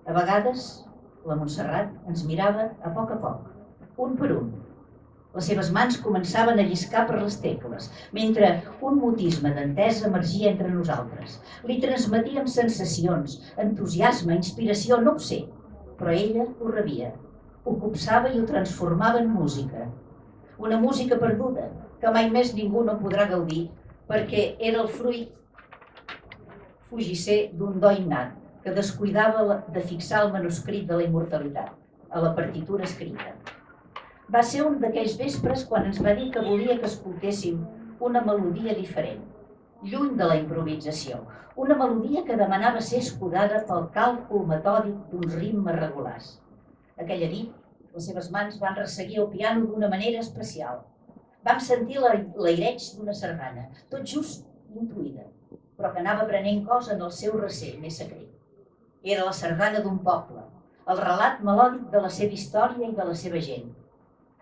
A vegades, la Montserrat ens mirava a poc, un per un. Les seves mans començaven a lliscar per les tecles, mentre un mutisme d'entesa emergia entre nosaltres. Li transmetíem sensacions, entusiasme, inspiració, no ho sé, però ella ho rebia, ho copsava i ho transformava en música. Una música perduda, que mai més ningú no podrà gaudir, perquè era el fruit fugisser d'un do innat, que descuidava de fixar el manuscrit de la immortalitat, a la partitura escrita. Va ser un d'aquells vespres quan ens va dir que volia que escoltéssim una melodia diferent, lluny de la improvisació, una melodia que demanava ser escudada pel càlcul metòdic d'uns ritmes regulars. Aquella nit, les seves mans van resseguir el piano d'una manera especial. Vam sentir l'aireig d'una sardana, tot just intuïda, però que anava prenent cos en el seu recell més secret. Era la sardana d'un poble, el relat melòdic de la seva història i de la seva gent.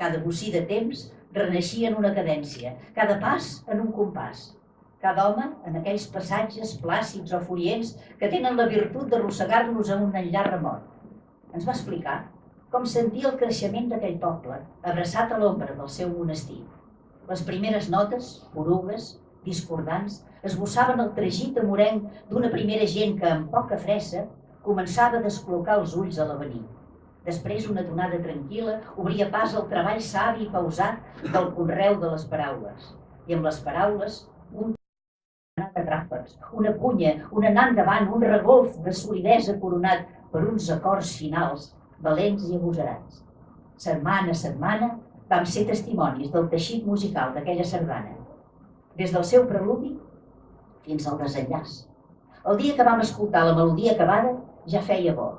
Cada bocí de temps reneixia en una cadència, cada pas en un compàs. Cada home en aquells passatges plàcids o furients que tenen la virtut d'arrossegar-nos a un enllà remot. Ens va explicar com sentia el creixement d'aquell poble, abraçat a l'ombra del seu monestir. Les primeres notes, porugues, discordants, esbossaven el tragit amorenc d'una primera gent que, amb poca fressa, començava a descol·locar els ulls a l'avenir. Després, una tonada tranquil·la obria pas al treball savi i pausat del conreu de les paraules. I amb les paraules, un anat de tràfecs, una punya, un anar endavant, un regolf de solidesa coronat per uns acords finals, valents i agosarats. Setmana a setmana vam ser testimonis del teixit musical d'aquella sardana, des del seu preludi fins al desenllaç. El dia que vam escoltar la melodia acabada ja feia bo.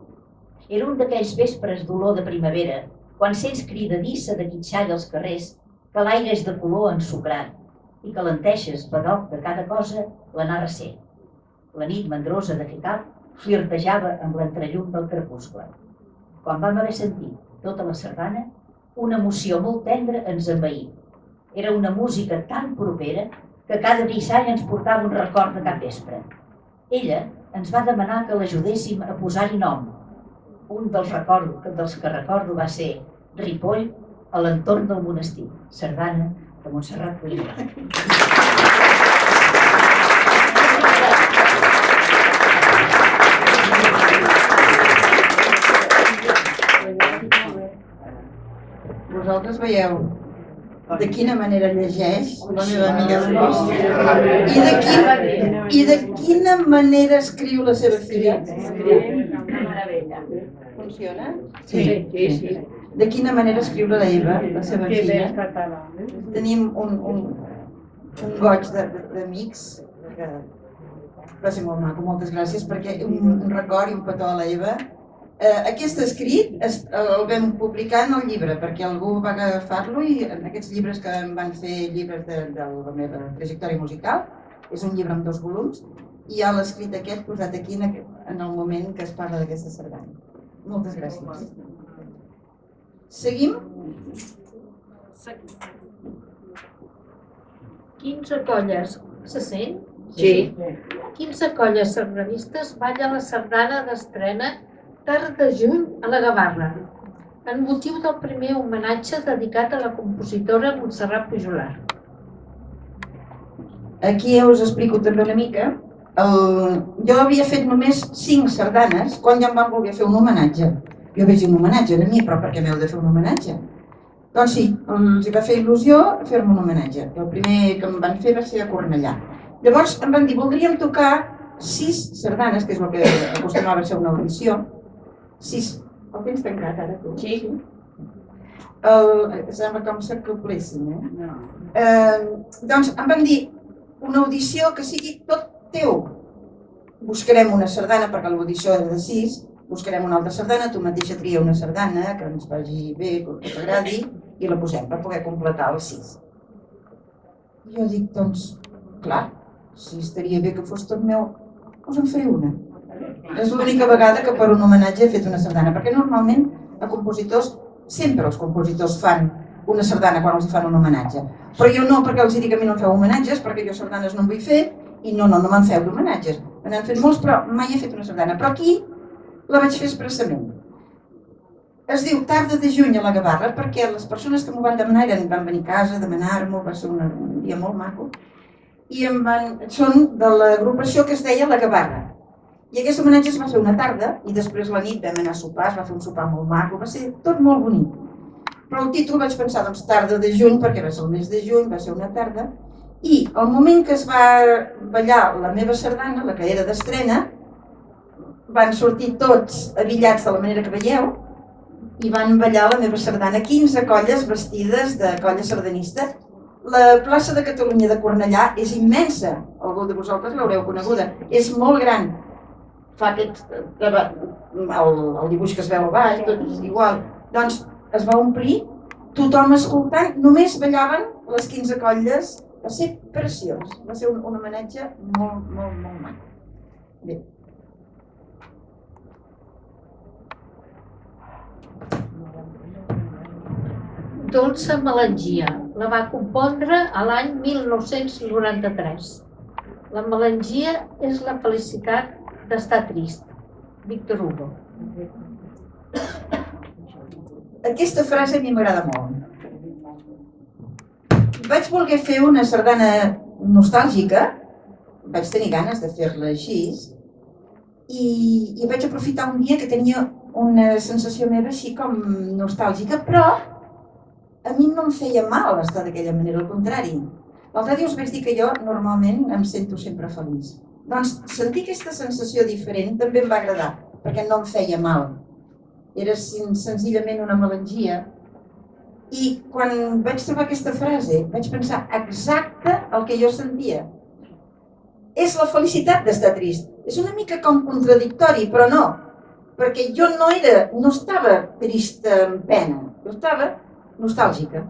Era un d'aquells vespres d'olor de primavera, quan sents cridadissa de guitxall als carrers, que l'aire és de color ensucrat i que l'enteixes badoc de cada cosa l'anar recent. La nit mandrosa de Ficat flirtejava amb l'entrellum del crepuscle. Quan vam haver sentit tota la sardana, una emoció molt tendra ens envaí. Era una música tan propera que cada brissall ens portava un record de cap vespre. Ella ens va demanar que l'ajudéssim a posar-hi nom. Un dels que recordo va ser Ripoll a l'entorn del monestir, sardana de Montserrat Collera. Vosaltres veieu de quina manera llegeix la meva amiga i de quina manera escriu la seva filla. Funciona? Sí. De quina manera escriu la Eva, la seva filla. Tenim un goig d'amics que va ser molt maco, moltes gràcies, perquè un record i un petó a la Eva. Aquest escrit el vam publicar en el llibre, perquè algú va agafar-lo i en aquests llibres que em van fer llibres de la meva trajectòria musical, és un llibre amb 2 volums, i hi ha l'escrit aquest posat aquí en el moment que es parla d'aquesta sardana. Moltes gràcies. Seguim? 15 colles, se sent? Sí. 15 colles sardanistes ballen la sardana d'estrena tard de juny a la Gavarra, en motiu del primer homenatge dedicat a la compositora Montserrat Pujolar. Aquí us explico també una mica. Jo havia fet només 5 sardanes quan ja em van voler fer un homenatge. Jo vaig dir un homenatge a mi, però per què m'heu de fer un homenatge? Doncs sí, els va fer il·lusió fer-me un homenatge. El primer que em van fer va ser a Cornellà. Llavors em van dir, voldríem tocar 6 sardanes, que és el que acostumava a ser una audició. 6. El tens tancat ara, tu? Sí. Sembla com s'acoplessin, Doncs em van dir, una audició que sigui tot teu. Buscarem una sardana, perquè l'audició és de 6, buscarem una altra sardana, tu mateixa tria una sardana que ens vagi bé, que t'agradi, i la posem per poder completar els 6. I jo dic, doncs, clar, si estaria bé que fos tot meu, us en faré una. És l'única vegada que per un homenatge he fet una sardana, perquè normalment a compositors, sempre els compositors fan una sardana quan els fan un homenatge. Però jo no, perquè els dic a mi no em feu homenatges, perquè jo sardanes no en vull fer, i no me'n feu d'homenatges. Me n'han fet molts, però mai he fet una sardana. Però aquí la vaig fer expressament. Es diu Tarda de juny a la Gavarra, perquè les persones que m'ho van demanar van venir a casa a demanar-m'ho, va ser un dia molt maco, i són de l'agrupació que es deia La Gavarra. I aquest homenatge es va fer una tarda, i després la nit vam anar a sopar, es va fer un sopar molt maco, va ser tot molt bonic. Però el títol vaig pensar, doncs, Tarda de juny, perquè va ser el mes de juny, va ser una tarda, i al moment que es va ballar la meva sardana, la que era d'estrena, van sortir tots abillats de la manera que veieu, i van ballar la meva sardana, 15 colles vestides de colla sardanista. La plaça de Catalunya de Cornellà és immensa, algú de vosaltres l'haureu coneguda, és molt gran. Fa el dibuix que es veu a baix, tot és igual. Doncs es va omplir, tothom escoltant, només ballaven les 15 colles, va ser preciós, va ser un homenatge molt, molt, molt maco. Bé. Dolça melangia, la va compondre a l'any 1993. La melangia és la felicitat d'estar trist. Víctor Hugo. Aquesta frase a mi m'agrada molt. Vaig voler fer una sardana nostàlgica, vaig tenir ganes de fer-la així, i vaig aprofitar un dia que tenia una sensació meva així com nostàlgica, però a mi no em feia mal estar d'aquella manera, al contrari. L'altre dia us vaig dir que jo normalment em sento sempre feliç. Doncs sentir aquesta sensació diferent també em va agradar, perquè no em feia mal. Era senzillament una melangia. I quan vaig trobar aquesta frase vaig pensar exacte el que jo sentia. És la felicitat d'estar trist. És una mica com contradictori, però no. Perquè jo no estava trista amb pena, jo estava nostàlgica.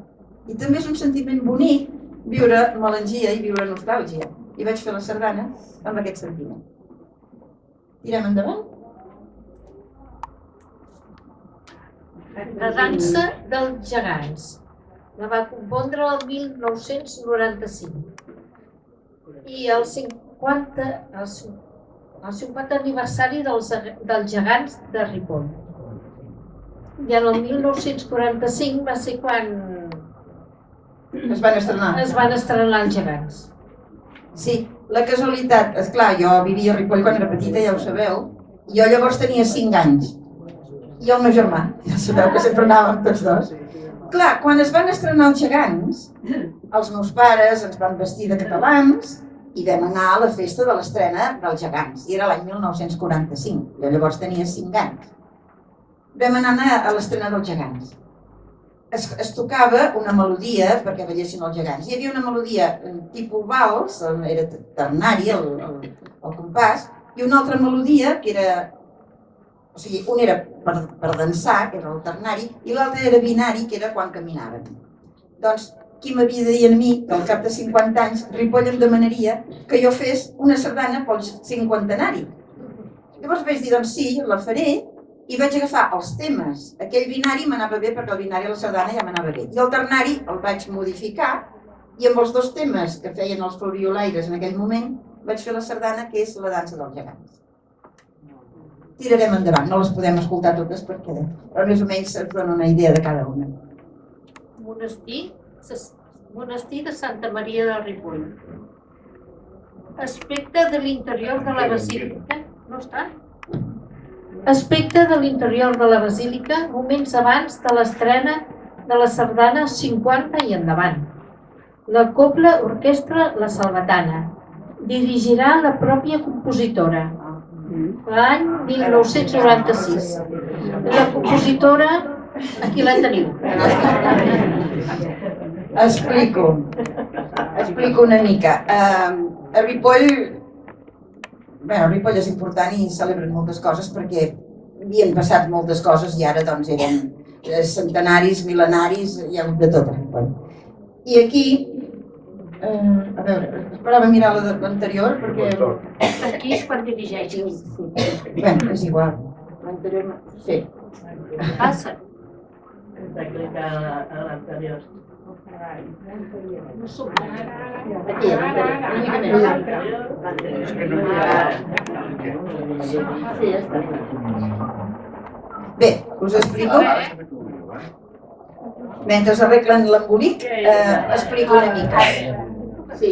I també és un sentiment bonic viure melangia i viure nostàlgia. I vaig fer la sardana amb aquest sentiment. Tirem endavant? La dansa dels gegants. La va compondre el 1995. I el 50 aniversari dels gegants de Ripoll. I en el 1945 va ser quan es van estrenar els gegants. Sí, la casualitat, esclar, jo vivia a Ripoll quan era petita, ja ho sabeu, i jo llavors tenia 5 anys. I el meu germà, ja sabeu que sempre anàvem tots dos. Clar, quan es van estrenar els gegants, els meus pares ens van vestir de catalans i vam anar a la festa de l'estrena dels gegants, i era l'any 1945, jo llavors tenia 5 anys. Vam anar a l'estrena dels gegants. Es tocava una melodia perquè ballessin els gegants. Hi havia una melodia tipus vals, era ternari, el compàs, i una altra melodia que era... O sigui, un era per dansar, que era el ternari, i l'altre era binari, que era quan caminaven. Doncs, qui m'havia de dir a mi que al cap de 50 anys Ripoll em demanaria que jo fes una sardana pel 50enari? Llavors vaig dir, doncs sí, la faré, i vaig agafar els temes. Aquell binari m'anava bé perquè el binari a la sardana ja m'anava bé. I el ternari el vaig modificar i amb els 2 temes que feien els fluviolaires en aquell moment vaig fer la sardana, que és la dansa dels gegants. Tirarem endavant, no les podem escoltar totes perquè, però més o menys se'ns dona una idea de cada una. Monestir de Santa Maria de Ripoll. Aspecte de l'interior de la basílica. No està? Aspecte de l'interior de la basílica moments abans de l'estrena de la sardana 50 i endavant. La Cobla Orquestra La Salvatana. Dirigirà la pròpia compositora. L'any 1996. La compositora, aquí la teniu. Explico una mica. A Ripoll, Ripoll és important i celebren moltes coses perquè havien passat moltes coses i ara doncs eren centenaris, mil·lenaris, hi ha hagut de tot a Ripoll. I aquí A veure, esperava mirar l'anterior perquè... Aquí és quan dirigeixes. Bé, és igual. L'anterior... Sí. Passa. L'anterior. Aquí, una mica més. Sí, ja està. Bé, us explico. Mentre arreglen l'embolic, explico una mica. Sí.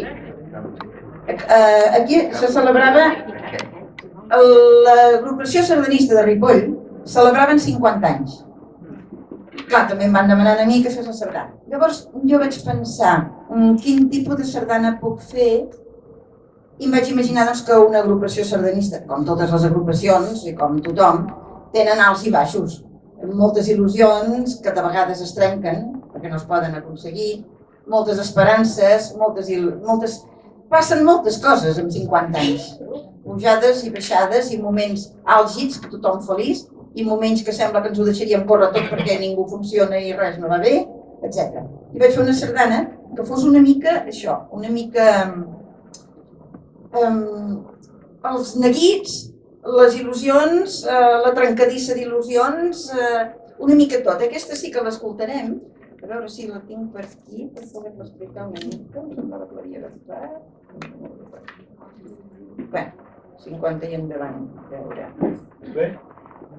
Aquí se celebrava l'agrupació sardanista de Ripoll, celebraven 50 anys. Clar, també em van demanar a mi que fes la sardana. Llavors jo vaig pensar quin tipus de sardana puc fer i em vaig imaginar doncs, que una agrupació sardanista, com totes les agrupacions i com tothom, tenen alts i baixos. Moltes il·lusions que de vegades es trenquen perquè no es poden aconseguir, moltes esperances, passen moltes coses en 50 anys. Pujades i baixades i moments àlgids, que tothom feliç, i moments que sembla que ens ho deixaríem córrer tot perquè ningú funciona i res no va bé, etc. I vaig fer una sardana que fos una mica això, una mica els neguits, les il·lusions, la trencadissa d'il·lusions, una mica tot. Aquesta sí que l'escoltarem, a veure si la tinc per aquí, per poder-la explicar una mica, em sembla que l'havia agafat. Bé, 50 i endavant, a veure. Bé.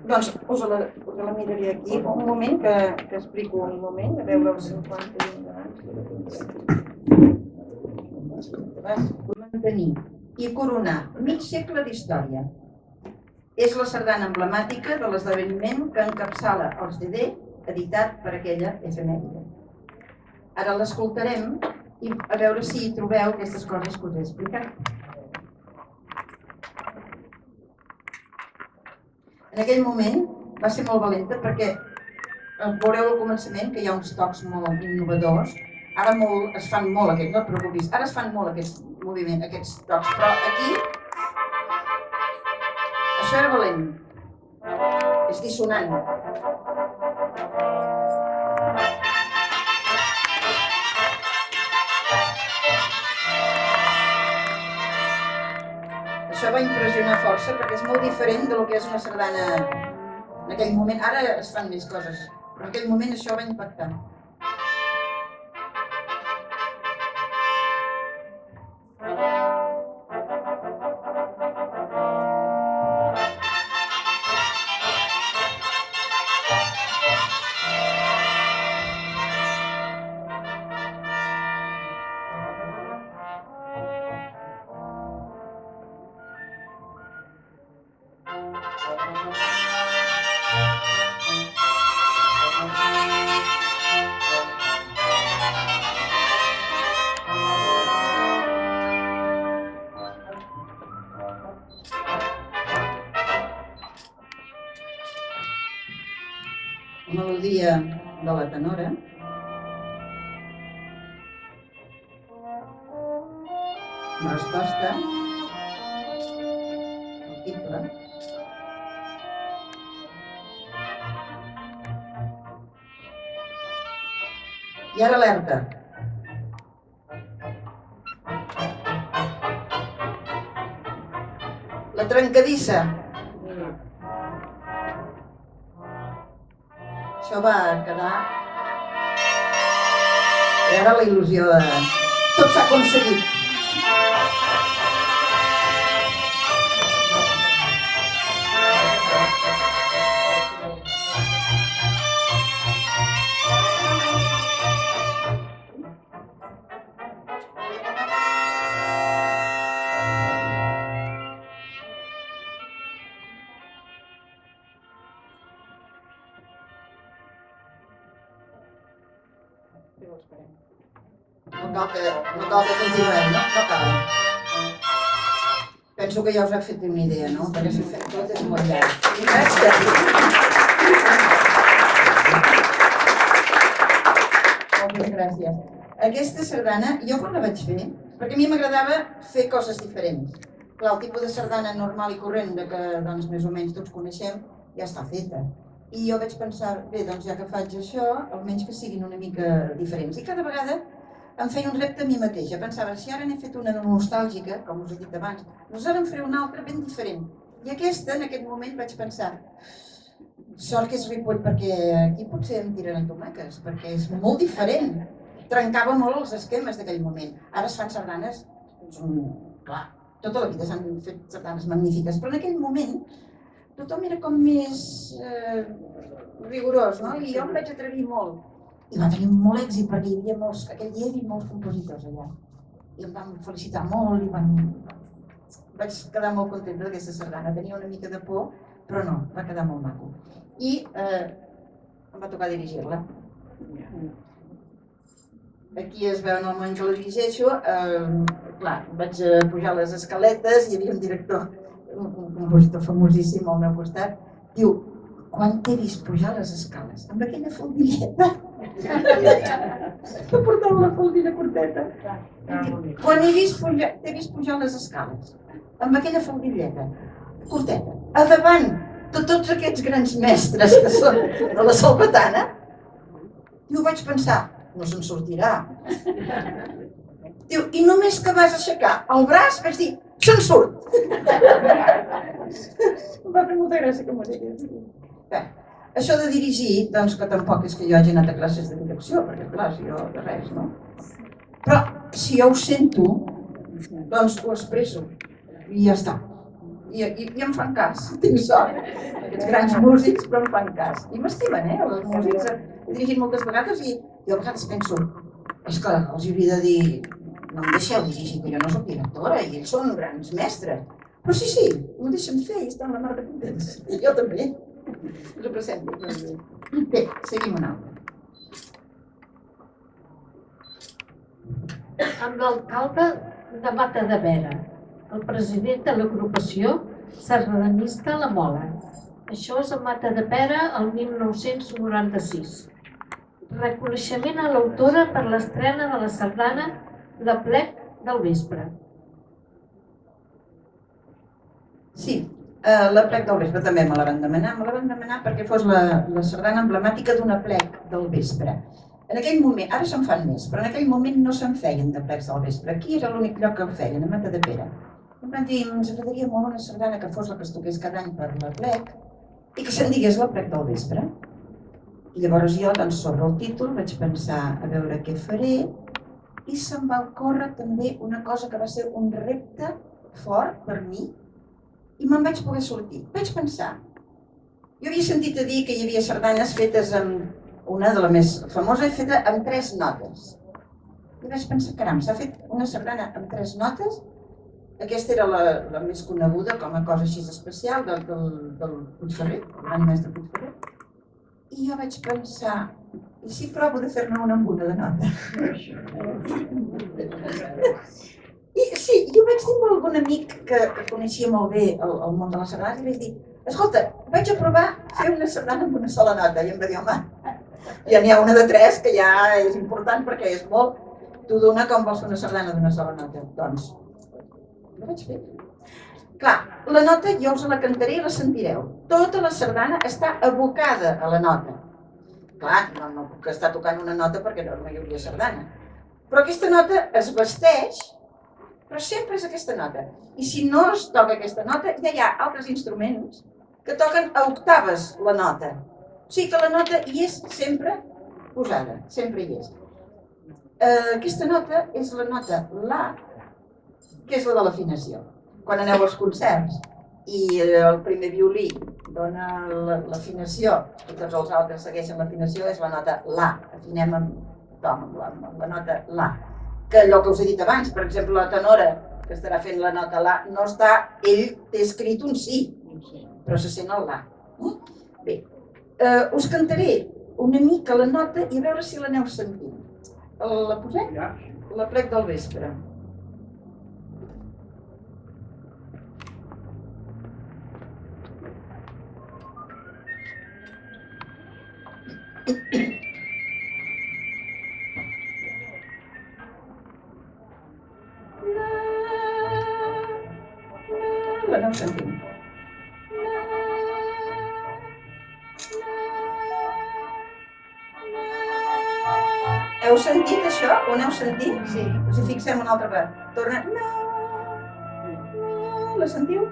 Doncs us la miraré aquí, un moment, que explico un moment, a veure els 50 i endavant. Mantenir i coronar mig segle d'història. És la sardana emblemàtica de l'esdeveniment que encapçala el CD editat per aquella efemèride. Ara l'escoltarem i a veure si trobeu aquestes coses que us he explicat. En aquell moment va ser molt valenta perquè veureu al començament que hi ha uns tocs molt innovadors. Ara es fan molt aquests, no et preocupis, ara es fan molt aquests moviments, aquests tocs, però aquí això era valent, és dissonant. Això va impressionar força perquè és molt diferent del que és una sardana en aquell moment. Ara es fan més coses, però en aquell moment això va impactar. Melodia de la tenora. Resposta. El tiple. I ara alerta. La trencadissa. Això va quedar... I ara la il·lusió de... Tot s'ha aconseguit. No cal que continuem, no? No cal. Penso que ja us he fet una idea, no? Perquè si ho fem tot és molt llarg. Moltes gràcies. Aquesta sardana, jo quan la vaig fer, perquè a mi m'agradava fer coses diferents. Clar, el tipus de sardana normal i corrent, que doncs, més o menys tots coneixem, ja està feta. I jo vaig pensar, bé, doncs ja que faig això, almenys que siguin una mica diferents. I cada vegada em feia un repte a mi mateixa. Pensava, si ara n'he fet una nostàlgica, com us he dit abans, doncs ara en faré una altra ben diferent. I aquesta, en aquest moment, vaig pensar, sort que és Ripoll, perquè aquí potser em tiraran tomaques, perquè és molt diferent. Trencava molt els esquemes d'aquell moment. Ara es fan sardanes, clar, tota la vida s'han fet sardanes magnífiques, però en aquell moment tothom era com més rigorós, no? I jo em vaig atrevir molt. I va tenir molt èxit perquè hi havia molts, aquell dia hi havia molts compositors allà. I em van felicitar molt i vaig quedar molt contenta d'aquesta sardana. Tenia una mica de por, però no, va quedar molt maco. I em va tocar dirigir-la. Aquí es veu en el moment que la dirigeixo, clar, vaig pujar les escaletes, hi havia un director, un compositor famosíssim al meu costat, diu, quan t'he vist pujar les escales? Amb aquella faldilleta. Que portava la faldilla curteta. Quan t'he vist pujar les escales, amb aquella faldilleta curteta, a davant de tots aquests grans mestres que són de la Salvatana, diu, vaig pensar, no se'n sortirà. Diu, i només que vas aixecar el braç vaig dir, se'n surt. Em va fer molta gràcia que m'ho digués. Això de dirigir, doncs que tampoc és que jo hagi anat a classes de direcció, perquè clar, si jo de res, no? Però si jo ho sento, doncs ho expresso i ja està. I em fan cas, tinc sort. Aquests grans músics, però em fan cas. I m'estimen, els músics. He dirigit moltes vegades i jo a vegades penso, és que els hauria de dir, no em deixeu dirigir, que jo no soc directora i ells són grans mestres. Però sí, m'ho deixen fer i estan la mar de contents. I jo també. Us ho presento. Bé, seguim una altra. Amb l'alcalde de Matadepera, el president de l'agrupació sardanista La Mola. Això és a Matadepera el 1996. Reconeixement a l'autora per l'estrena de la sardana L'Aplec del Vespre. Sí, l'Aplec del Vespre també me la van demanar. Me la van demanar perquè fos la sardana emblemàtica d'un aplec del vespre. En aquell moment, ara se'n fan més, però en aquell moment no se'n feien d'aplecs del vespre. Aquí era l'únic lloc que ho feien, a Matadepera. Em van dir, ens agradaria molt una sardana que fos la que es toqués cada any per l'aplec i que se'n digués l'Aplec del Vespre. I llavors jo, doncs, sobre el títol vaig pensar a veure què faré i se'm va ocórrer també una cosa que va ser un repte fort per mi i me'n vaig poder sortir. Vaig pensar, jo havia sentit a dir que hi havia sardanes fetes amb, una de les més famoses, feta amb 3 notes. I vaig pensar, caram, s'ha fet una sardana amb 3 notes. Aquesta era la més coneguda com a cosa així especial del Puigferrer, el gran mestre Puigferrer. I jo vaig pensar, i si provo de fer-ne una amb una de nota? I sí, jo vaig dir amb algun amic que coneixia molt bé el món de les sardanes i vaig dir, escolta, vaig a provar fer una sardana amb una sola nota. I em va dir, home, ja n'hi ha una de 3 que ja és important perquè és molt. Tu d'una com vols fer una sardana d'una sola nota? Doncs, ho vaig fer. Clar, la nota jo us la cantaré i la sentireu. Tota la sardana està abocada a la nota. Clar, no puc estar tocant una nota perquè no hi hauria sardana. Però aquesta nota es vesteix, però sempre és aquesta nota. I si no es toca aquesta nota, ja hi ha altres instruments que toquen a octaves la nota. O sigui que la nota hi és sempre posada, sempre hi és. Aquesta nota és la nota La, que és la de l'afinació. Quan aneu als concerts i el primer violí dona l'afinació i tots els altres segueixen l'afinació, és la nota La. Afinem amb la nota La. Que allò que us he dit abans, per exemple, la tenora que estarà fent la nota La, no està, ell té escrit un Si, però se sent el La. Bé, us cantaré una mica la nota i a veure si l'aneu sentint. La posem? L'Aplec del Vespre. L'aneu sentint. Heu sentit això? Ho n'heu sentit? Sí. Us hi fixem una altra part. Torna. No. La sentiu?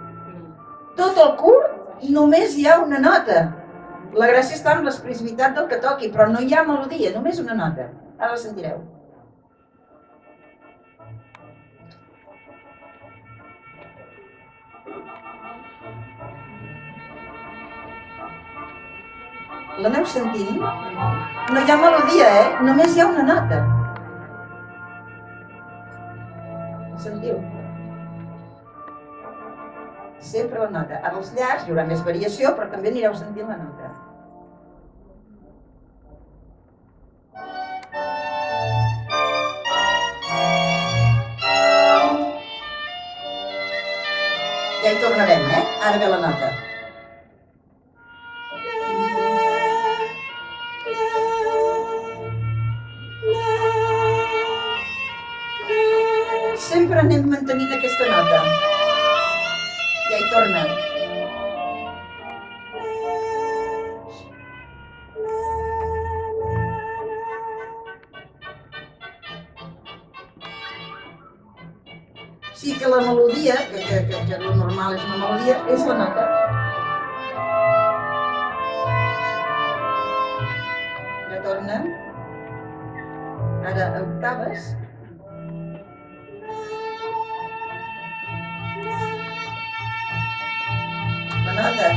Tot el curt només hi ha una nota. La gràcia està en l'expressivitat del que toqui, però no hi ha melodia, només una nota. Ara la sentireu. L'aneu sentint? No hi ha melodia, Només hi ha una nota. Sentiu? Sempre la nota. Ara els llargs hi haurà més variació, però també anireu sentint la nota. Ja hi tornarem, Ara ve la nota. Sempre anem mantenint aquesta nota. Ja hi torna. Sí que la melodia, que el normal és una melodia, és la nota. Ja torna. Ara octaves. La nota.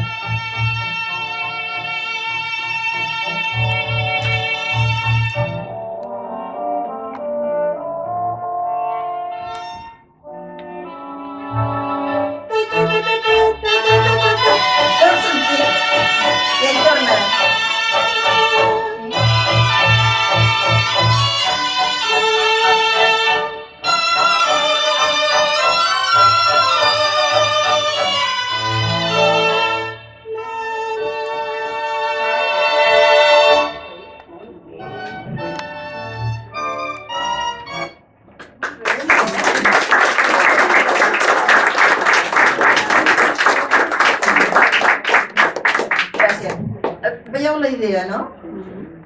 Heu sentit? Ja hi torna. Veieu la idea, no?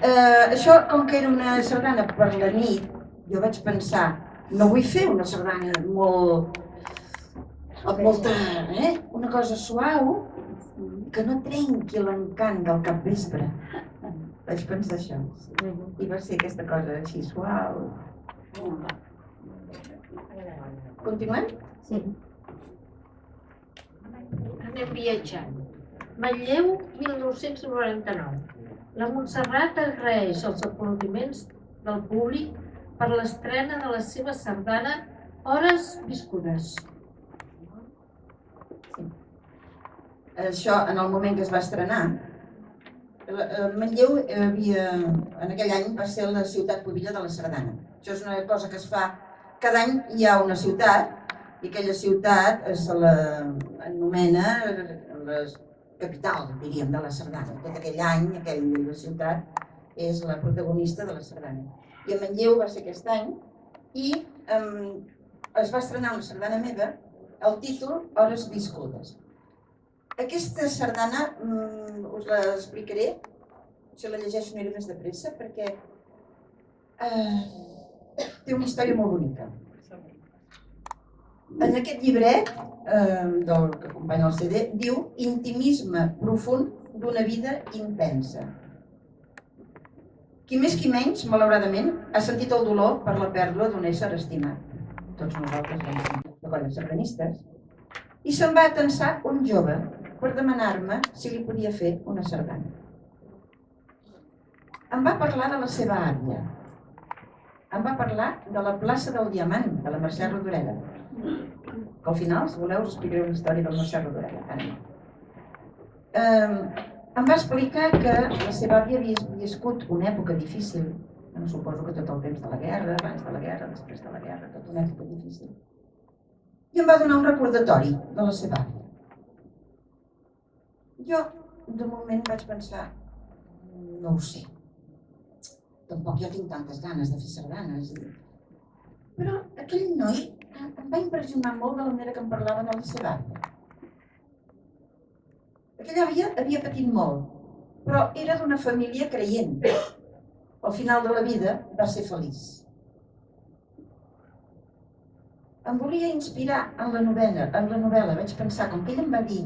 Això, com que era una sardana per la nit, jo vaig pensar, no vull fer una sardana molt... amb molta... una cosa suau, que no trenqui l'encant del capvespre. Vaig pensar això. I va ser aquesta cosa així suau. Continuem? Sí. Anem viatjant. Manlleu, 1999. La Montserrat agraeix els aplaudiments del públic per l'estrena de la seva sardana Hores viscudes. Això, en el moment que es va estrenar, Manlleu en aquell any va ser la ciutat pubilla de la sardana. Això és una cosa que es fa, cada any hi ha una ciutat i aquella ciutat se l'anomena la capital, diríem, de la sardana. Tot aquell any, aquella ciutat és la protagonista de la sardana. I a Manlleu va ser aquest any i es va estrenar una sardana meva, el títol Hores viscudes. Aquesta sardana us l'explicaré, si la llegeixo aniré més de pressa, perquè té una història molt bonica. En aquest llibret, del que acompanya el CD, diu intimisme profund d'una vida intensa. Qui més qui menys, malauradament, ha sentit el dolor per la pèrdua d'un ésser estimat. Tots nosaltres vam sentir de colles sardanistes. I se'm va atensar un jove per demanar-me si li podia fer una sardana. Em va parlar de la seva àvia. Em va parlar de la plaça del Diamant, de la Mercè Rodoreda. Que al final, si voleu, us explicaré una història del Mercè Rodoreda. Em va explicar que la seva àvia havia viscut una època difícil. Suposo que tot el temps de la guerra, abans de la guerra, després de la guerra, tota una època difícil. I em va donar un recordatori de la seva àvia. Jo, de moment, vaig pensar, no ho sé. Tampoc jo tinc tantes ganes de fer sardanes. Però aquell noi em va impressionar molt de la manera que em parlava de la seva àvia. Aquella àvia havia patit molt, però era d'una família creient. al final de la vida va ser feliç. Em volia inspirar en la novel·la, vaig pensar, com que ell em va dir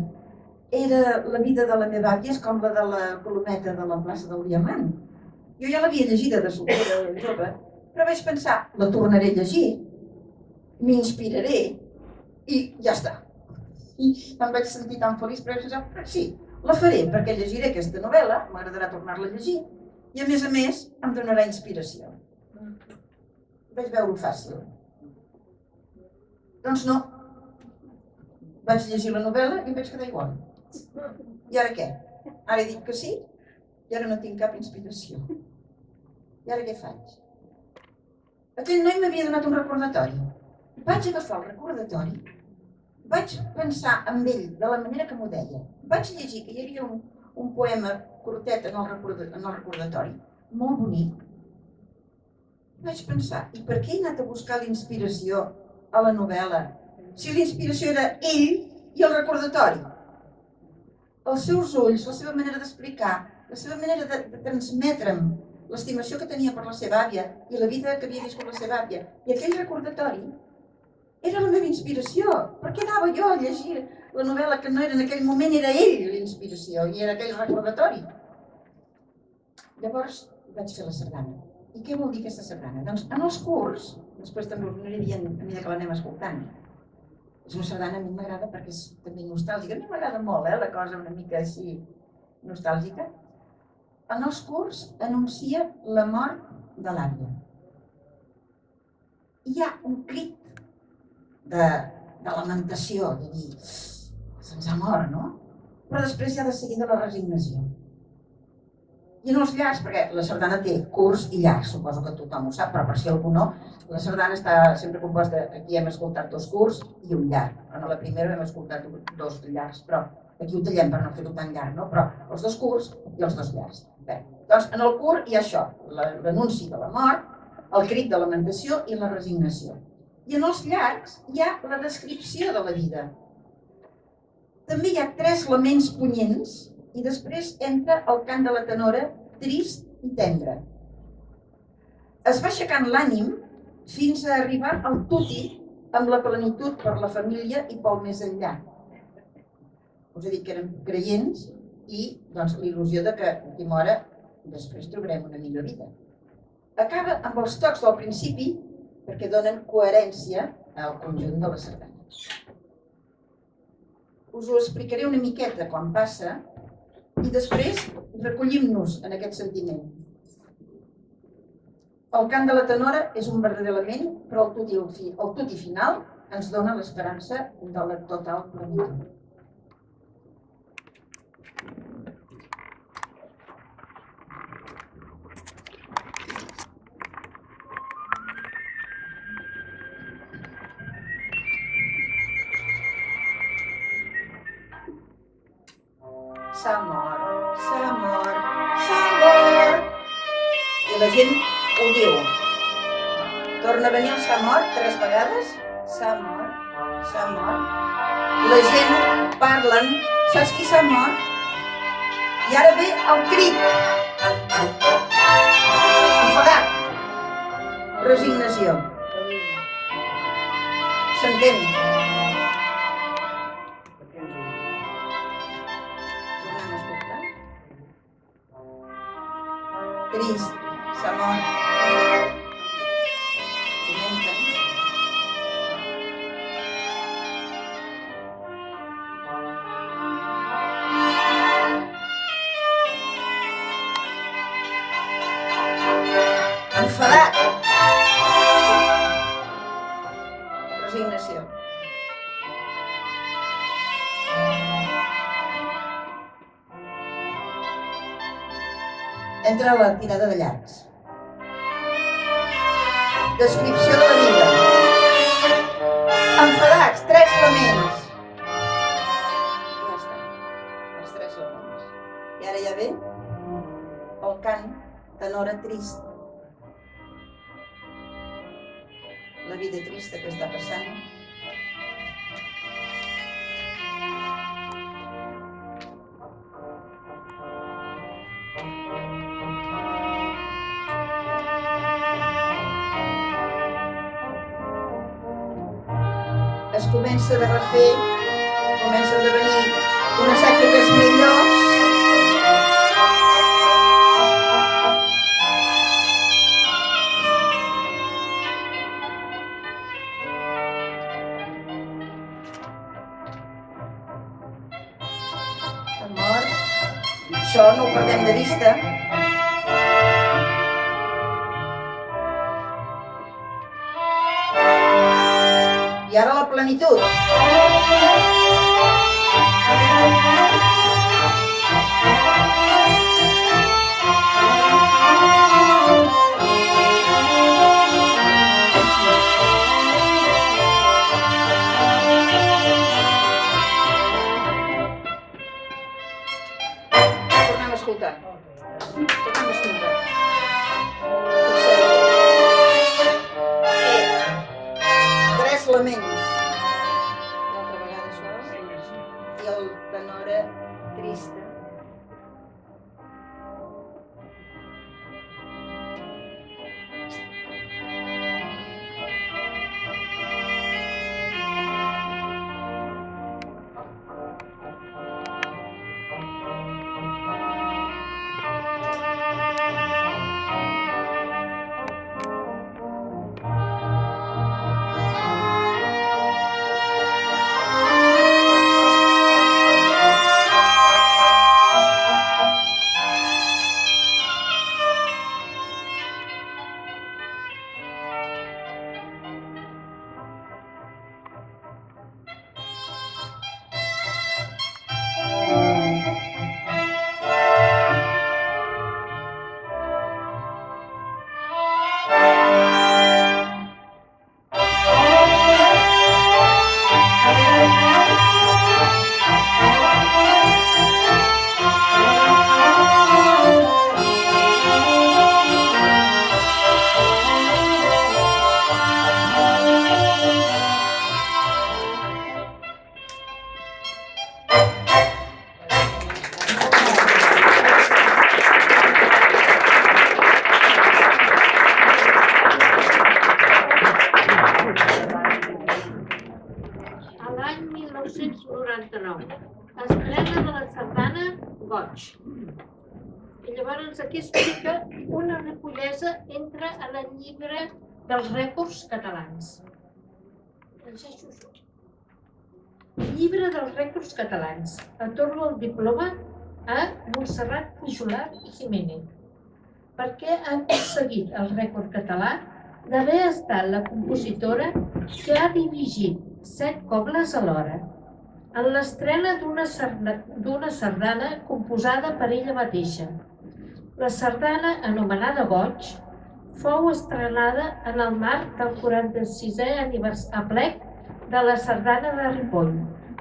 la vida de la meva àvia és com la de la colometa de la plaça del Diamant. Jo ja l'havia llegida de soltera jove, però vaig pensar, la tornaré a llegir, m'inspiraré i ja està. I em vaig sentir tan feliç, però vaig pensar, sí, la faré perquè llegiré aquesta novel·la, m'agradarà tornar-la a llegir, i a més em donarà inspiració. Vaig veure-ho fàcil. Doncs no. Vaig llegir la novel·la i em vaig quedar igual. I ara què? Ara he dit que sí i ara no tinc cap inspiració. I ara què faig? Aquell noi m'havia donat un recordatori. Vaig agafar el recordatori, vaig pensar en ell de la manera que m'ho deia. Vaig llegir que hi havia un poema curtet en el recordatori, molt bonic. Vaig pensar, i per què he anat a buscar la inspiració a la novel·la si la inspiració era ell i el recordatori? Els seus ulls, la seva manera d'explicar, la seva manera de transmetre'm l'estimació que tenia per la seva àvia i la vida que havia viscut la seva àvia. I aquell recordatori era la meva inspiració. Per què anava jo a llegir la novel·la que no era en aquell moment? Era ell la inspiració i era aquell recordatori. Llavors vaig fer la sardana. I què vol dir aquesta sardana? Doncs en els curs, després també us aniré dient a mesura que l'anem escoltant, és una sardana, a mi m'agrada perquè és també nostàlgica. A mi m'agrada molt, la cosa una mica així nostàlgica. En els curs anuncia la mort de l'àvia. Hi ha un crit de lamentació, de dir, se'ns ha mort, no? Però després hi ha de seguir de la resignació. I en els llars, perquè la sardana té curts i llargs, suposo que tothom ho sap, però per si algú no, la sardana està sempre composta, aquí hem escoltat 2 curts i un llarg. En la primera hem escoltat 2 llargs, però aquí ho tallem per no fer-ho tan llarg, no? Però els 2 curts i els 2 llargs. Bé, doncs en el curt hi ha això, l'anunci de la mort, el crit de lamentació i la resignació. I en els llargs hi ha la descripció de la vida. També hi ha 3 laments punyents i després entra el cant de la tenora, trist i tendre. Es va aixecant l'ànim fins a arribar al tuti amb la plenitud per la família i pel més enllà. Us he dit que eren creients i l'il·lusió de que a última hora després trobarem una millor vida. Acaba amb els tocs del principi perquè donen coherència al conjunt de la sardana. Us ho explicaré una miqueta quan passa i després recollim-nos en aquest sentiment. El cant de la tenora és un verdader element, però el tutti final ens dona l'esperança de la total plenitud. S'ha mort, s'ha mort, s'ha mort. I la gent ho diu. Torna a venir el s'ha mort 3 vegades. S'ha mort, s'ha mort. La gent parlen. Saps qui s'ha mort? I ara ve el crit. Enfadat. Resignació. S'entén? Trist, s'ha mort. Comenta. Enfadat. Resignació. Entra la tirada de llargs. Descripció de la vida. Enfadats, 3 laments. Ja està, els 3 laments. I ara ja ve el cant tenora trist. La vida trista que està passant. comença a refer, comencen a venir unes èpoques millors. Amor, això no ho perdem de vista. I ara la plenitud. Tornem a escoltar. Tornem a escoltar. Tres laments. L'altra vegada això. I el tenora trista. L'any 1999, estrena de la sardana Goig. I llavors aquí explica una ripollesa entra a la llibre dels rècords catalans. Llegeixo això. Llibre dels rècords catalans. Atorga el diploma a Montserrat Pujolat i Jiménez, perquè ha aconseguit el rècord català d'haver estat la compositora que ha dirigit 7 cobles alhora, en l'estrena d'una sardana composada per ella mateixa. La sardana, anomenada Goig, fou estrenada en el marc del 46è aplec de la sardana de Ripoll,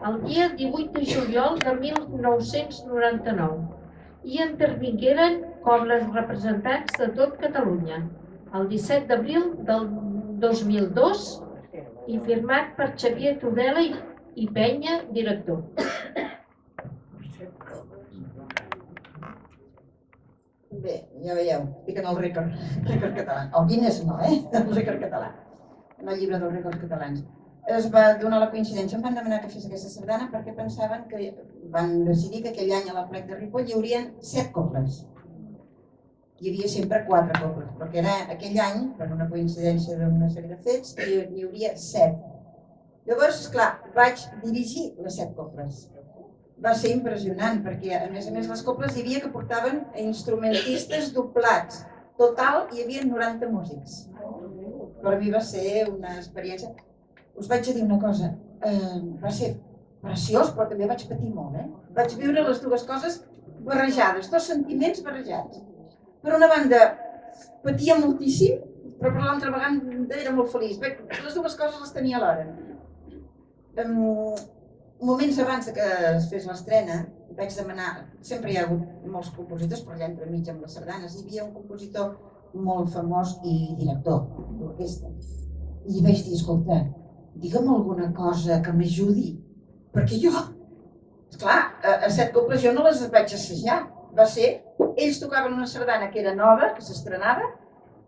el dia 18 de juliol de 1999, i intervingueren cobles representants de tot Catalunya, el 17 d'abril del 2002, i firmat per Xavier Tudela i Penya, director. Bé, ja veieu, estic en el rècord català. El Guinness no, el rècord català. En el llibre dels rècords catalans. Es va donar la coincidència, em van demanar que fes aquesta sardana perquè pensaven que van decidir que aquell any a l'aplec de Ripoll hi haurien 7 cobles. Hi havia sempre 4 cobles, perquè era aquell any, per una coincidència d'una sèrie de fets, n'hi hauria 7. Llavors, esclar, vaig dirigir les 7 cobles. Va ser impressionant, perquè a més les cobles hi havia que portaven instrumentistes doblats. Total, hi havia 90 músics. Per mi va ser una experiència. Us vaig dir una cosa, va ser preciós, però també vaig patir molt. Vaig viure les dues coses barrejades, dos sentiments barrejats. Per una banda, patia moltíssim, però per l'altra vegada era molt feliç. Les dues coses les tenia alhora. Moments abans que es fes l'estrena, vaig demanar, sempre hi ha hagut molts compositors per allà entremig amb les sardanes, hi havia un compositor molt famós i director d'orquestra. I vaig dir, escolta, digue'm alguna cosa que m'ajudi, perquè jo, esclar, a 7 cobles jo no les vaig assajar. Va ser, ells tocaven una sardana que era nova, que s'estrenava,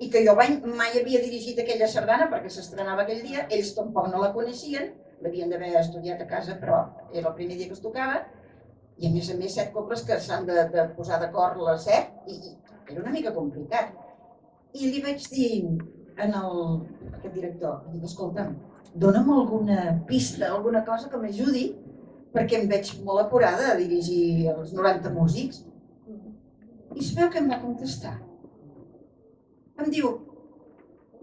i que jo mai havia dirigit aquella sardana perquè s'estrenava aquell dia, ells tampoc no la coneixien, l'havien d'haver estudiat a casa, però era el primer dia que es tocava, i a més 7 cobles que s'han de posar d'acord les 7, i era una mica complicat. I li vaig dir a aquest director, dic, escolta'm, dona'm alguna pista, alguna cosa que m'ajudi, perquè em veig molt apurada a dirigir els 90 músics. I sabeu què em va contestar? Em diu,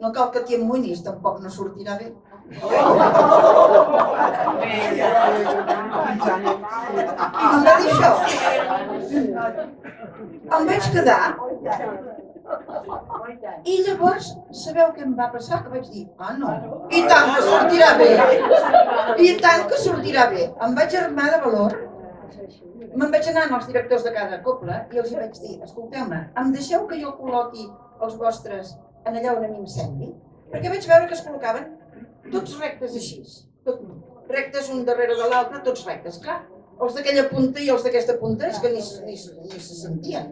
no cal que t'hi amoïnis, tampoc no sortirà bé. I em va dir això. Em vaig quedar. I llavors, sabeu què em va passar? Que vaig dir, no, i tant que sortirà bé. I tant que sortirà bé. Em vaig armar de valor. Me'n vaig anar als directors de cada cobla i els vaig dir, escolteu-me, em deixeu que jo col·loqui els vostres en allà on a mi em sembli? Perquè vaig veure que es col·locaven tots rectes així, rectes un darrere de l'altre, tots rectes, clar. Els d'aquella punta i els d'aquesta punta és que ni se sentien.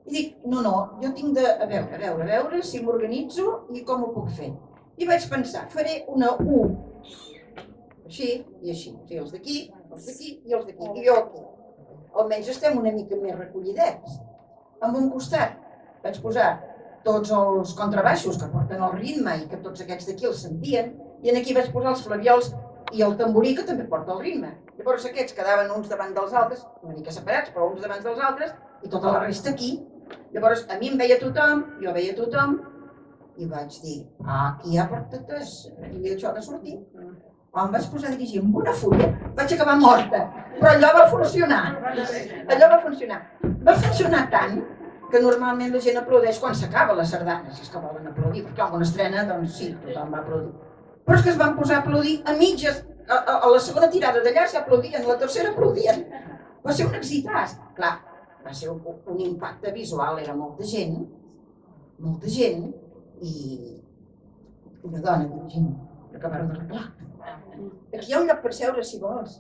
I dic, no, jo tinc de, a veure si m'organitzo i com ho puc fer. I vaig pensar, faré una U, així i així, o sigui, els d'aquí i els d'aquí, i jo aquí. Almenys estem una mica més recollidets. En un costat vaig posar tots els contrabaixos que porten el ritme i que tots aquests d'aquí els sentien, i aquí vaig posar els flaviols i el tamborí que també porta el ritme. Llavors aquests quedaven uns davant dels altres, una mica separats, però uns davant dels altres, i tota la resta aquí. Llavors a mi em veia tothom, jo veia tothom, i vaig dir, aquí hi ha portetes, i això ha de sortir. Em vaig posar a dirigir amb una fúria, vaig acabar morta, però allò va funcionar. Va funcionar tant que normalment la gent aplaudeix quan s'acaba la sardana, si és que volen aplaudir, perquè amb una estrena, doncs sí, tothom va aplaudir. Però és que es van posar a aplaudir a mitges, a la segona tirada d'allà s'aplaudien, a la tercera aplaudien. Va ser un exitàs. Clar, va ser un impacte visual, era molta gent, i una dona dirigint, que acabaron d'arreglar. Aquí hi ha un lloc per seure, si vols.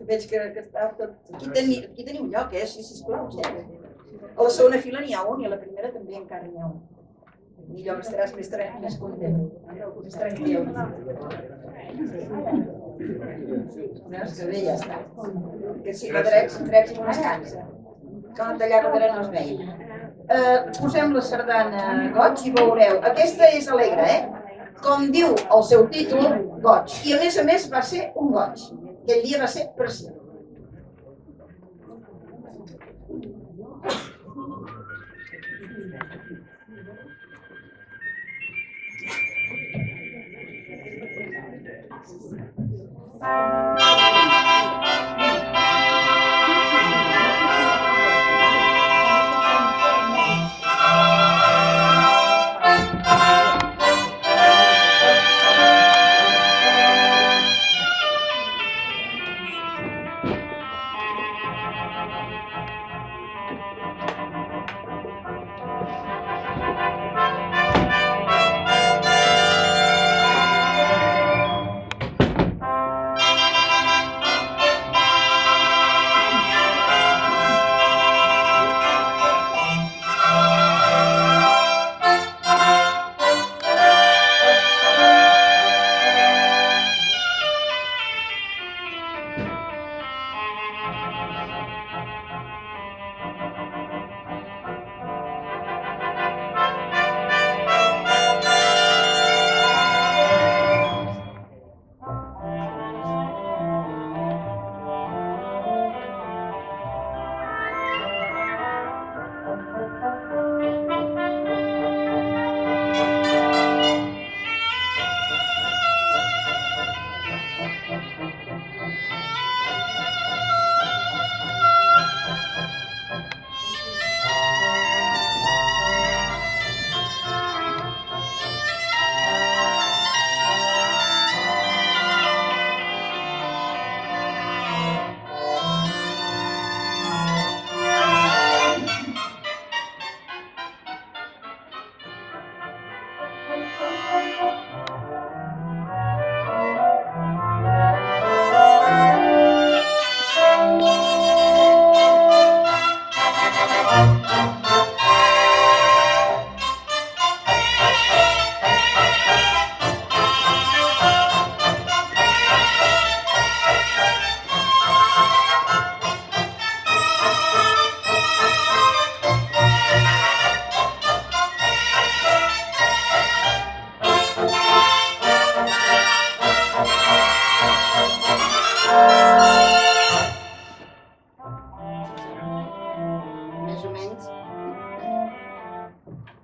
Veig que està tot... Aquí teniu lloc, sí, sisplau. A la segona fila n'hi ha un i a la primera també encara n'hi ha un. Millor estaràs més content, més tranquil. Veus que bé ja està. Que si no drets no es cansa. Que allà darrere no es veia. Posem la sardana Goig i veureu. Aquesta és alegre, Com diu el seu títol, Goig. I a més va ser un goig. Aquell dia va ser preciós.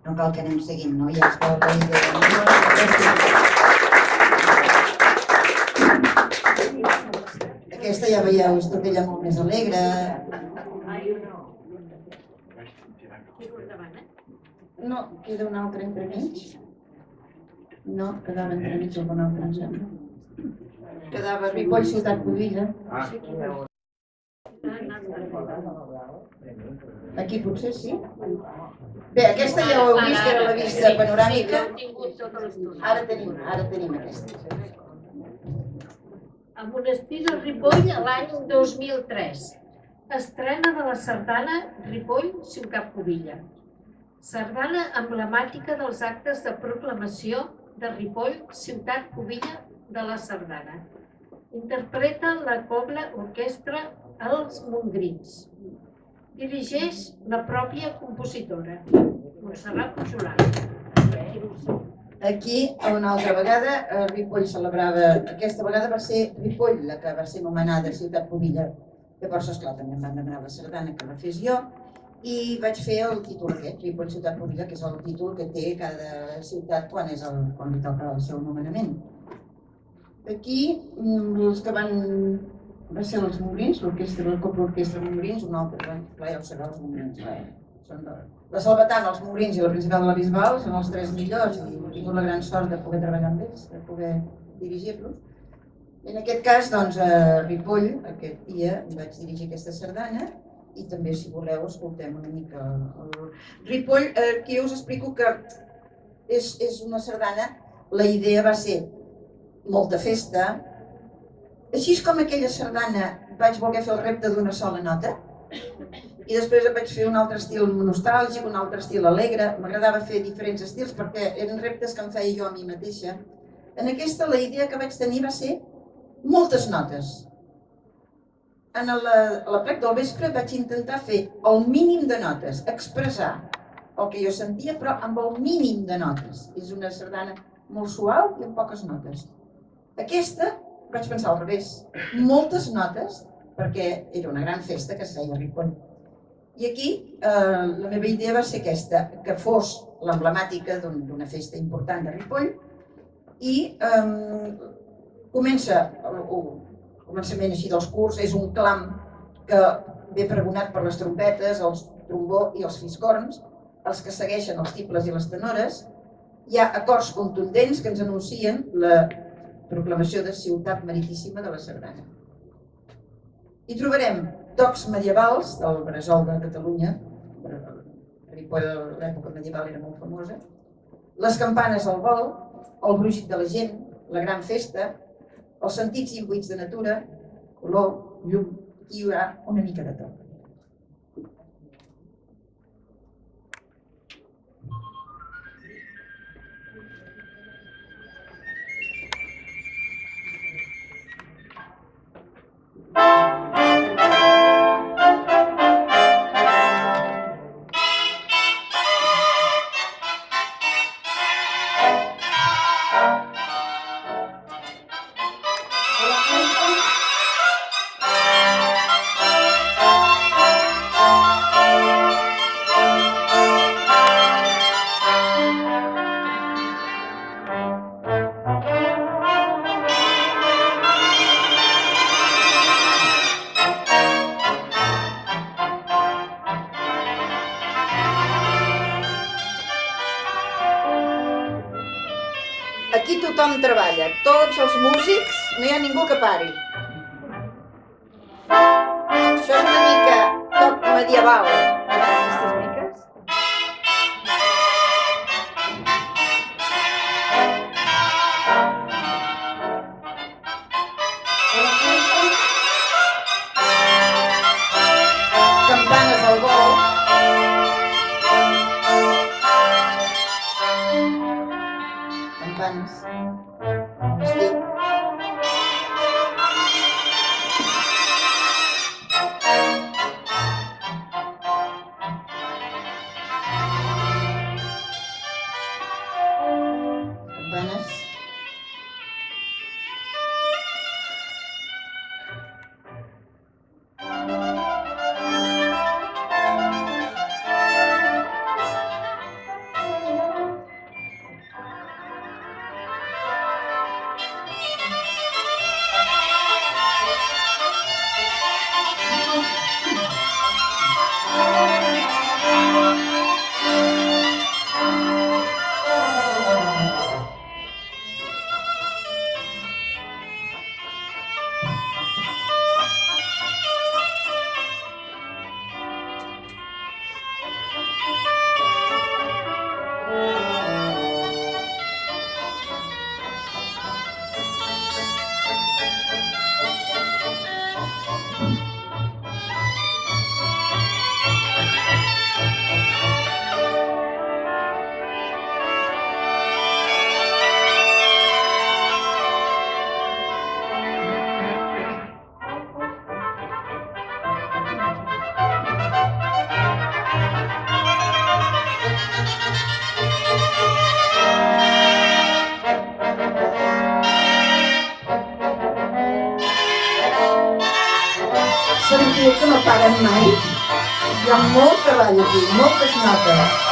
No cal que anem seguint, no? Ja es veu la idea. Aquesta ja veieu, és tot ella molt més alegre. No, queda una altra entremig. No, quedava entremig alguna altra, em sembla. Quedava Ripoll, Ciutat Pubilla. Aquí potser sí. Bé, aquesta ja ho heu vist, que era la vista panoràmica. Ara tenim aquesta. A Monestir de Ripoll l'any 2003. Estrena de la sardana Ripoll, Ciutat Pubilla. Sardana emblemàtica dels actes de proclamació de Ripoll, Ciutat Pubilla de la Sardana. Interpreta la cobla orquestra Els Montgrins. Dirigeix la pròpia compositora, Montserrat Pujolant. Aquí, una altra vegada, Ripoll celebrava... Aquesta vegada va ser Ripoll la que va ser nomenada Ciutat Pubilla. Llavors, esclar, també em van demanar la sardana que la fes jo i vaig fer el títol aquest, Ripoll, Ciutat Pubilla, que és el títol que té cada ciutat quan li toca el seu nomenament. Aquí, els que van ser els Montgrins, la Cobla Orquestra Montgrins, un altre, clar, ja ho sabeu, els Montgrins. La Salvatana, els Montgrins i la Principal de la Bisbal són els tres millors i he tingut la gran sort de poder treballar amb ells, de poder dirigir-los. En aquest cas, doncs, a Ripoll, aquest dia, vaig dirigir aquesta sardana i també, si voleu, escoltem una mica el Ripoll. Aquí us explico que és una sardana, la idea va ser molta festa. Així com aquella sardana vaig voler fer el repte d'una sola nota i després vaig fer un altre estil nostàlgic, un altre estil alegre. M'agradava fer diferents estils perquè eren reptes que em feia jo a mi mateixa. En aquesta la idea que vaig tenir va ser moltes notes. A la plec del vespre vaig intentar fer el mínim de notes, expressar el que jo sentia però amb el mínim de notes. És una sardana molt suau i amb poques notes. Aquesta vaig pensar al revés, moltes notes, perquè era una gran festa que es feia a Ripoll. I aquí la meva idea va ser aquesta, que fos l'emblemàtica d'una festa important de Ripoll i el començament així dels curs és un clam que ve pregonat per les trompetes, el trombó i els fiscorns, els que segueixen els tibles i les tenores. Hi ha acords contundents que ens anuncien la proclamació de ciutat meritíssima de la sardana. Hi trobarem tocs medievals del bressol de Catalunya, Ripoll a l'època medieval era molt famosa, les campanes al vol, el brugit de la gent, la gran festa, els sentits imbuïts de natura, color, llum, i hi haurà una mica de tot. Aquí tothom treballa, tots els músics, no hi ha ningú que pari. Això és una mica toc medieval. Aquestes miques. Campanes al vol. Campanes. Vestit. diu que no paren mai. Hi ha molt treball aquí, moltes notes.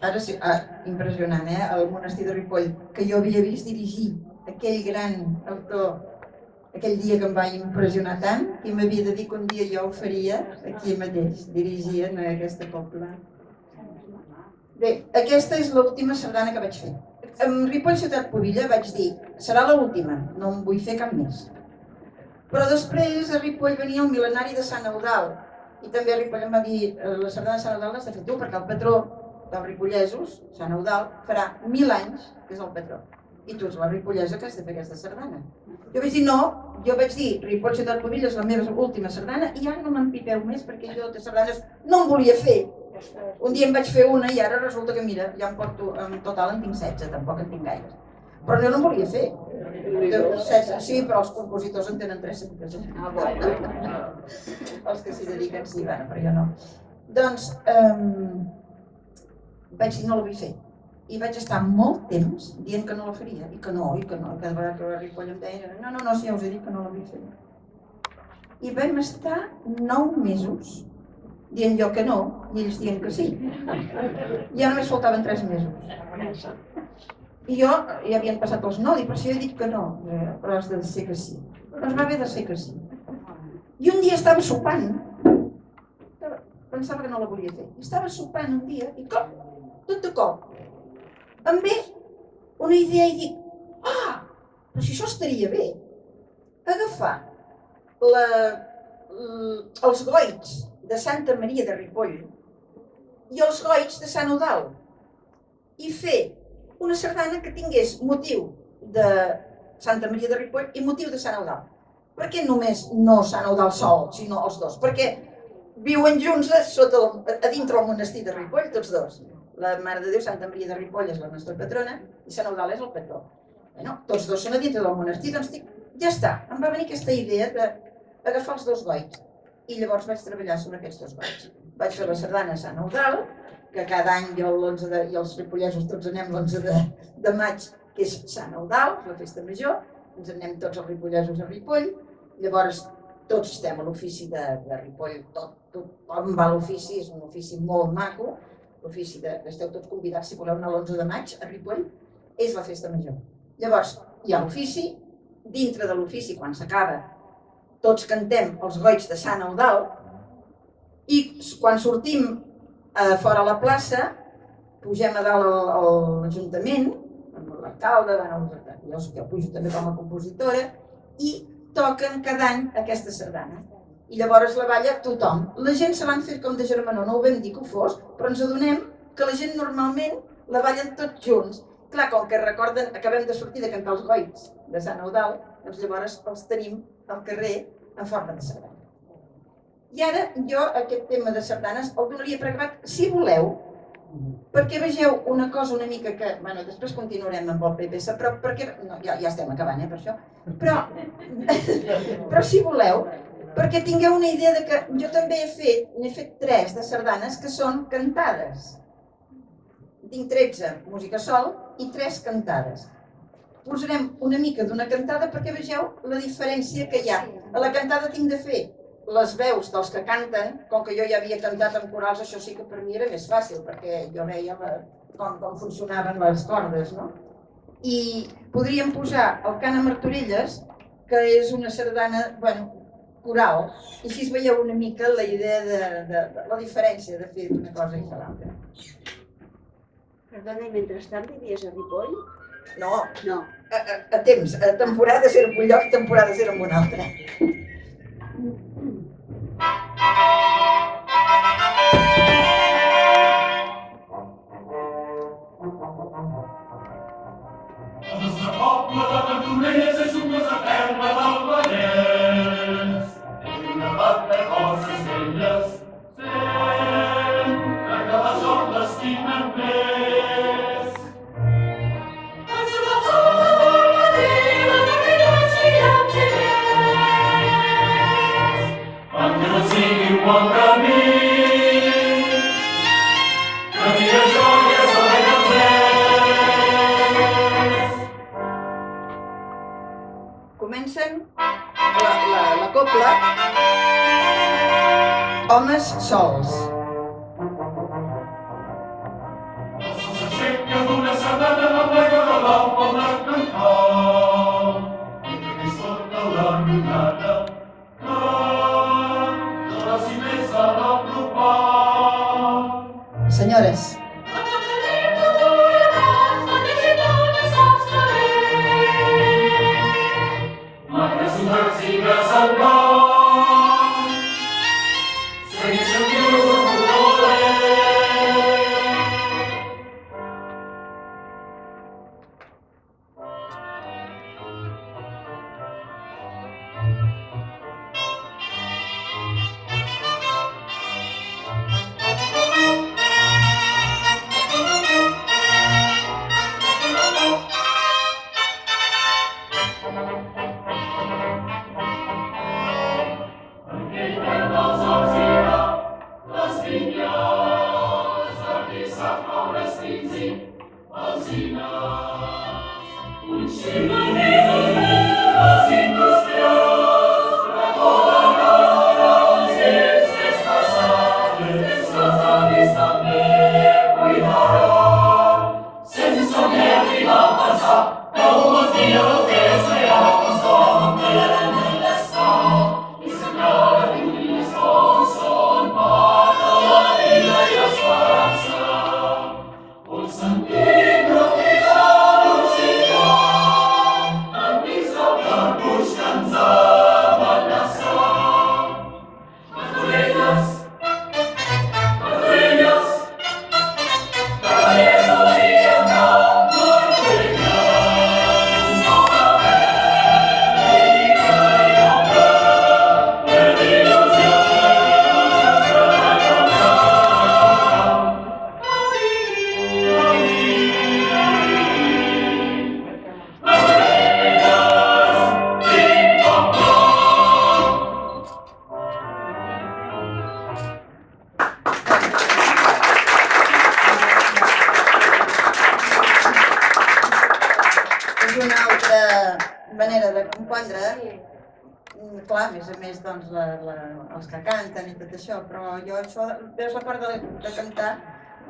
Ara sí, impressionant, el monestir de Ripoll, que jo havia vist dirigir aquell gran autor, aquell dia que em va impressionar tant, i m'havia de dir que un dia jo ho faria aquí mateix, dirigint aquesta copla. Bé, aquesta és l'última sardana que vaig fer. Amb Ripoll Ciutat Pubilla vaig dir, serà l'última, no en vull fer cap més. Però després a Ripoll venia el mil·lenari de Sant Eudald, i també a Ripoll em va dir, la sardana de Sant Eudald l'has de fer tu, perquè el patró dels ripollesos, Sant Eudald, farà 1000 anys que és el patró. I tu ets la ripollesa que has de fer aquesta sardana. Jo vaig dir no, jo vaig dir Ripoll Ciutat Pubilla és la meva última sardana i ja no m'empipeu més perquè jo de sardanes no en volia fer. Un dia en vaig fer una i ara resulta que mira, ja em porto, en total en tinc 16, tampoc en tinc gaires. Però jo no en volia fer. Sí, però els compositors en tenen 3 sempre. Els que s'hi dediquen sí, bueno, però jo no. Doncs vaig dir no la vull fer. I vaig estar molt temps dient que no la faria, i que no, cada vegada que la Ripoll em deia no, si ja us he dit que no la vull fer. I vam estar 9 mesos dient jo que no, i ells dient que sí. Ja només faltaven 3 mesos. I jo, ja havien passat els 9, i per això he dit que no, però has de ser que sí. Doncs va haver de ser que sí. I un dia estava sopant, pensava que no la volia fer, estava sopant un dia, i tot de cop, em ve una idea i dic, però si això estaria bé, agafar els goigs de Santa Maria de Ripoll i els goigs de Sant Eudald i fer una sardana que tingués motiu de Santa Maria de Ripoll i motiu de Sant Eudald. Per què només no Sant Eudald sol, sinó els dos? Perquè viuen junts a dintre del monestir de Ripoll, tots dos. La Mare de Déu, Santa Maria de Ripoll, és la nostra patrona i Sant Eudald és el patró. Tots dos són a dintre del monestir, doncs dic, ja està, em va venir aquesta idea d'agafar els dos goigs. I llavors vaig treballar sobre aquests dos goigs. Vaig fer la sardana a Sant Eudald, que cada any jo i els ripollesos tots anem l'11 de maig, que és Sant Eudald, la festa major, ens anem tots els ripollesos a Ripoll, llavors tots estem a l'ofici de Ripoll, tothom va a l'ofici, és un ofici molt maco, l'ofici esteu tots convidats si voleu anar l'11 de maig a Ripoll, és la festa major. Llavors hi ha l'ofici, dintre de l'ofici quan s'acaba tots cantem els goigs de Sant Eudald i quan sortim fora a la plaça pugem a dalt a l'Ajuntament, amb l'alcalde, jo pujo també com a compositora i toquen cada any aquesta sardana. I llavors la balla tothom. La gent se l'han fet com de germanor, no ho vam dir que ho fos, però ens adonem que la gent normalment la ballen tots junts. Clar, com que recorden, acabem de sortir de cantar els goigs de Sant Eudald, doncs llavors els tenim al carrer en forma de sardana. I ara jo aquest tema de sardanes el donaria per acabat, si voleu, perquè vegeu una cosa una mica que, bueno, després continuarem amb el PPS, però perquè, no, ja estem acabant, per això, però si voleu, perquè tingueu una idea de que jo també n'he fet 3 de sardanes que són cantades. Tinc 13 música sol i 3 cantades. Posarem una mica d'una cantada perquè vegeu la diferència que hi ha. A la cantada tinc de fer les veus dels que canten, com que jo ja havia cantat en corals, això sí que per mi era més fàcil, perquè jo veia com funcionaven les cordes, no? I podríem posar el cant a Martorelles, que és una sardana, bueno, coral, i així es veieu una mica la idea de la diferència de fer una cosa i de l'altra. Perdona, i mentrestant vivies a Ripoll? No, No. a temps, a temporades era en un lloc, temporades era en un altre. La pobla de Martorelles és una terra del Vallès. És una bat de coses velles, sempre que la sort l'estima més. comencen la copla Homes sols. S'aixeca d'una sardana amb l'aigua de l'alba a cantar. Mentre que sota l'anonada canta si més a l'apropar. Senyores, manera de compondre, clar, a més, doncs, els que canten i tot això, però jo això, veus la part de cantar,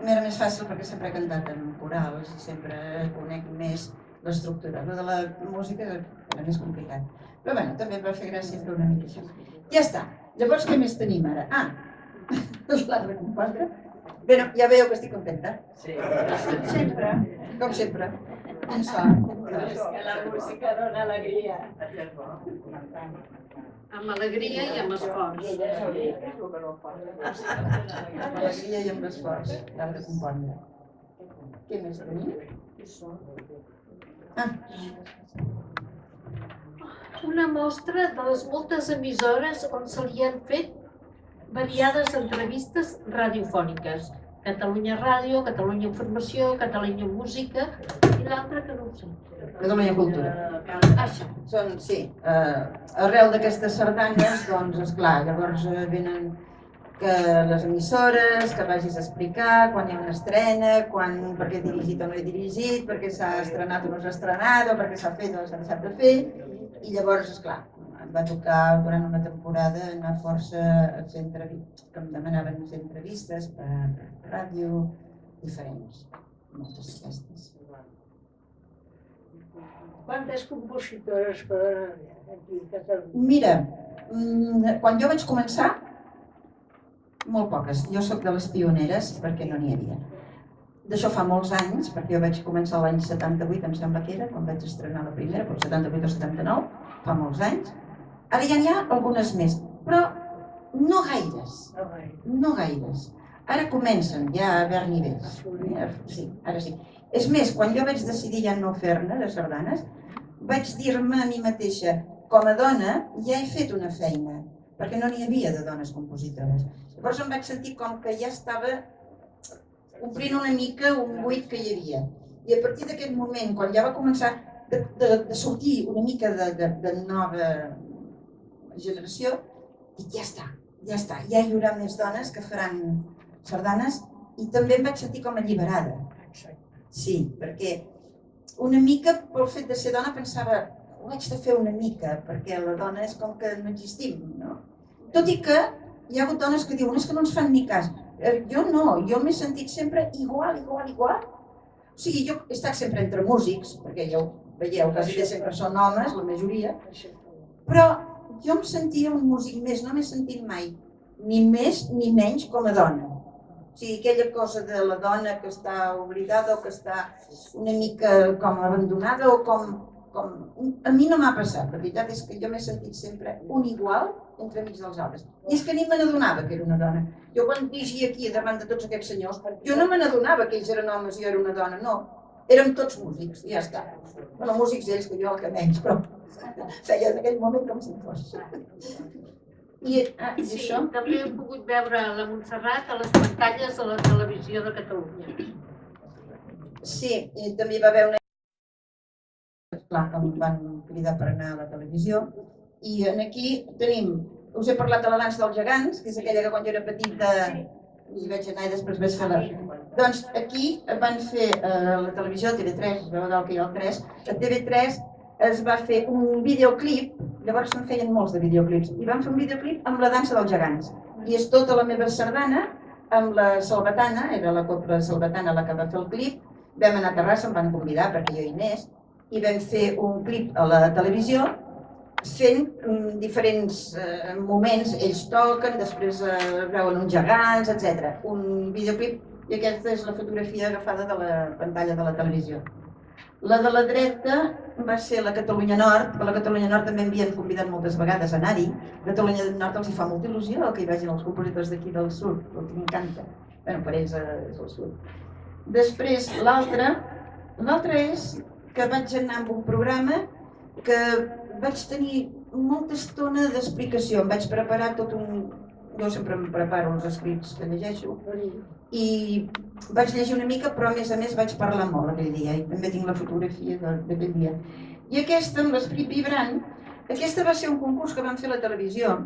m'era més fàcil perquè sempre he cantat en corals i sempre conec més l'estructura. Lo de la música era més complicat. Però bueno, també em va fer gràcia fer una mica això. Ja està. Llavors, què més tenim ara? L'art de compondre. Bé, ja veieu que estic contenta. Sí. Sempre, com sempre. Un so. Que la música dona alegria. Amb alegria i amb esforç. Amb alegria i amb esforç. L'art de compondre. Què més tenim? Una mostra de les moltes emissores on se li han fet variades entrevistes radiofòniques. Catalunya Ràdio, Catalunya Informació, Catalunya Música i l'altra que no ho sé. Catalunya Cultura. Això. Són, sí, arrel d'aquestes sardanes, doncs, esclar, llavors venen que les emissores, que vagis a explicar quan hi ha una estrena, per què he dirigit o no he dirigit, per què s'ha estrenat o no s'ha estrenat, o per què s'ha fet o s'ha deixat de fer, i llavors, esclar, em va tocar durant una temporada anar força a fer entrevistes, que em demanaven fer entrevistes per ràdio diferents, moltes d'aquestes. Quantes compositores aquí a Catalunya? Mira, quan jo vaig començar, molt poques. Jo sóc de les pioneres perquè no n'hi havia. D'això fa molts anys, perquè jo vaig començar l'any 78, em sembla que era, quan vaig estrenar la primera, però 78 o 79, fa molts anys. Ara ja n'hi ha algunes més, però no gaires. No gaires. Ara comencen ja a haver nivells. Sí, ara sí. És més, quan jo vaig decidir ja no fer-ne de sardanes, vaig dir-me a mi mateixa, com a dona ja he fet una feina, perquè no n'hi havia de dones compositores. Llavors em vaig sentir com que ja estava omplint una mica un buit que hi havia. I a partir d'aquest moment, quan ja va començar de sortir una mica de nova generació, dic, ja està, ja hi haurà més dones que faran sardanes i també em vaig sentir com alliberada. Sí, perquè una mica pel fet de ser dona pensava, ho haig de fer una mica, perquè la dona és com que no existim, no? Tot i que hi ha hagut dones que diuen és que no ens fan ni cas. Jo no, jo m'he sentit sempre igual. O sigui, jo he estat sempre entre músics, perquè ja ho veieu, quasi sempre són homes, la majoria, però jo em sentia un músic més, no m'he sentit mai ni més ni menys com a dona. O sigui, aquella cosa de la dona que està oblidada o que està una mica com abandonada o com... A mi no m'ha passat, la veritat és que jo m'he sentit sempre un igual entremig dels altres. I és que ni me n'adonava que era una dona. Jo quan dirigia aquí davant de tots aquests senyors, jo no me n'adonava que ells eren homes i jo era una dona, no. Érem tots músics, i ja està. Bueno, músics ells, que jo el que menys, però feia en aquell moment com si fos. I això? També he pogut veure la Montserrat a les pantalles de la televisió de Catalunya. Sí, i també hi va haver una... Clar, que em van cridar per anar a la televisió. I aquí tenim, us he parlat de la dansa dels gegants, que és aquella que quan jo era petita hi vaig anar i després vaig fer la... Doncs aquí van fer la televisió, TV3, es veu del que hi ha el 3, a TV3 es va fer un videoclip, llavors se'n feien molts de videoclips, i van fer un videoclip amb la dansa dels gegants. I és tota la meva sardana amb la Salvatana, era la copla Salvatana la que va fer el clip, vam anar a Terrassa, em van convidar perquè jo hi anés, i vam fer un clip a la televisió fent diferents moments, ells toquen, després veuen uns gegants, etc. Un videoclip, i aquesta és la fotografia agafada de la pantalla de la televisió. La de la dreta va ser la Catalunya Nord, que la Catalunya Nord també m'havien convidat moltes vegades a anar-hi. Catalunya Nord els hi fa molta il·lusió que hi vagin els compositors d'aquí del sud, el que m'encanta. Bé, per ells és el sud. Després, l'altra és que vaig anar amb un programa que vaig tenir molta estona d'explicació. Em vaig preparar tot un... Jo sempre em preparo els escrits que llegeixo. I vaig llegir una mica, però a més vaig parlar molt aquell dia. I també tinc la fotografia d'aquell dia. I aquesta, amb l'Esperit Vibrant, aquesta va ser un concurs que van fer a la televisió.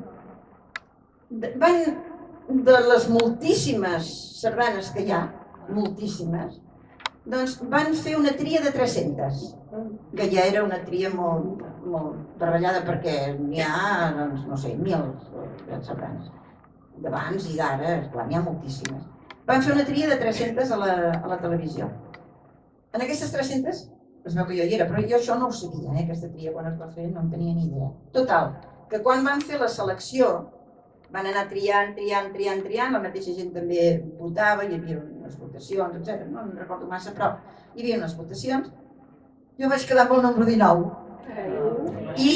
De les moltíssimes sardanes que hi ha, moltíssimes, doncs van fer una tria de 300, que ja era una tria molt treballada perquè n'hi ha, doncs, no sé, 1.000 sardanes, d'abans i d'ara, esclar, n'hi ha moltíssimes. Van fer una tria de 300 a la televisió. En aquestes 300, es veu que jo hi era, però jo això no ho sabia, aquesta tria quan es va fer no en tenia ni idea. Total, que quan van fer la selecció, van anar triant, la mateixa gent també votava, hi havia unes votacions, etc. No en recordo massa, però hi havia unes votacions. Jo vaig quedar amb el número 19. I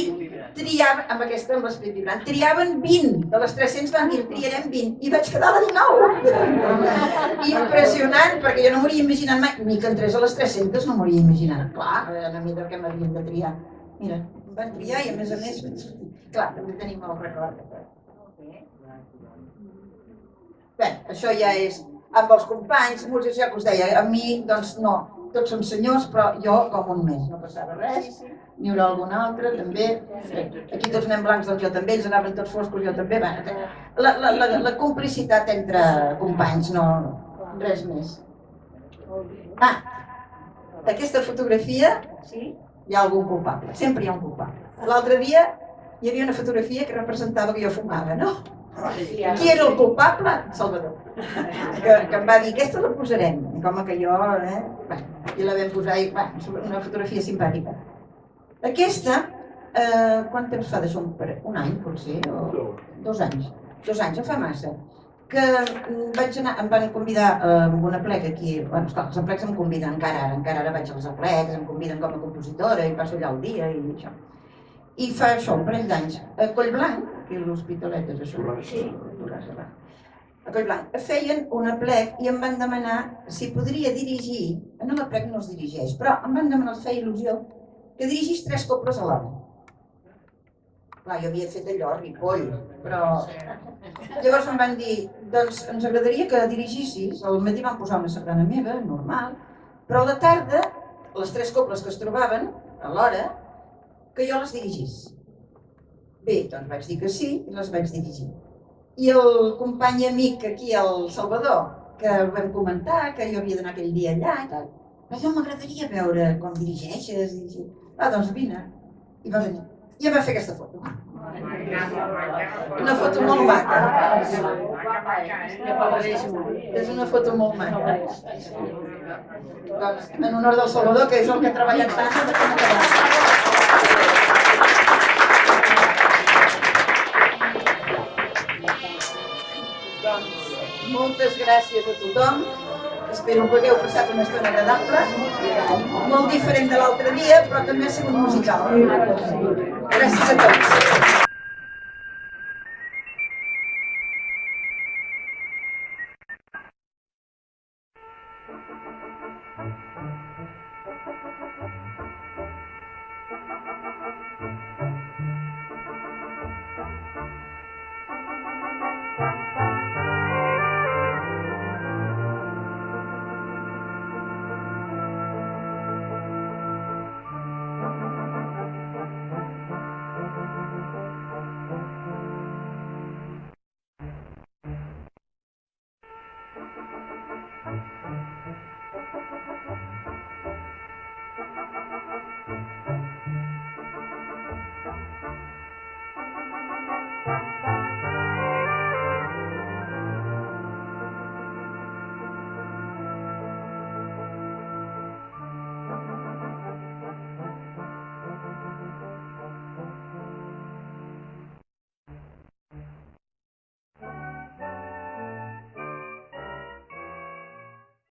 triaven, amb aquesta, amb l'Esperit Vibrant, triaven 20. De les 300 van dir, triarem 20. I vaig quedar a la 19. Impressionant, perquè jo no m'hauria imaginat mai, ni que entrés a les 300 no m'hauria imaginat. Clar, a mi del que m'havien de triar. Mira, em van triar i a més, clar, també tenim el record. Bé, això ja és amb els companys, músics, ja que us deia, a mi, doncs no, tots són senyors, però jo com un mes, no passava res, n'hi haurà algun altre, també, aquí tots anem blancs, doncs jo també, ells anaven tots foscos, jo també, la complicitat entre companys, no, res més. Aquesta fotografia, hi ha algun culpable, sempre hi ha un culpable. L'altre dia hi havia una fotografia que representava que jo fumava, no? Qui era el culpable? Salvador. Que em va dir, aquesta la posarem. Com que jo, i la vam posar, i una fotografia simpàtica. Aquesta, quant temps fa d'això? Un any, potser, o 2 anys. 2 anys, no fa massa. Que vaig anar, em van convidar a un aplec aquí, bueno, esclar, els aplecs em conviden encara ara vaig als aplecs, em conviden com a compositora i passo allà el dia i això. I fa això, un parell d'anys, a Collblanc, aquí a l'Hospitalet és això, a Collblanc, feien un aplec i em van demanar si podria dirigir, en l'aplec no es dirigeix, però em van demanar, els feia il·lusió, que dirigís 3 cobles alhora. Clar, jo havia fet allò, Ripoll, però... Llavors em van dir, doncs ens agradaria que dirigissis, al matí van posar una sardana meva, normal, però a la tarda, les 3 cobles que es trobaven, alhora, que jo les dirigís. Bé, doncs vaig dir que sí i les vaig dirigir. I el company i amic aquí, el Salvador, que vam comentar que jo havia d'anar aquell dia allà i tal, però jo m'agradaria veure com dirigeixes. Doncs vine. i va venir. I em va fer aquesta foto. Una foto molt maca. És una foto molt maca. Doncs, en honor del Salvador, que és el que ha treballat tant. Moltes gràcies a tothom. Espero que hagueu passat una estona agradable. Molt diferent de l'altre dia, però també ha sigut musical. Gràcies a tots.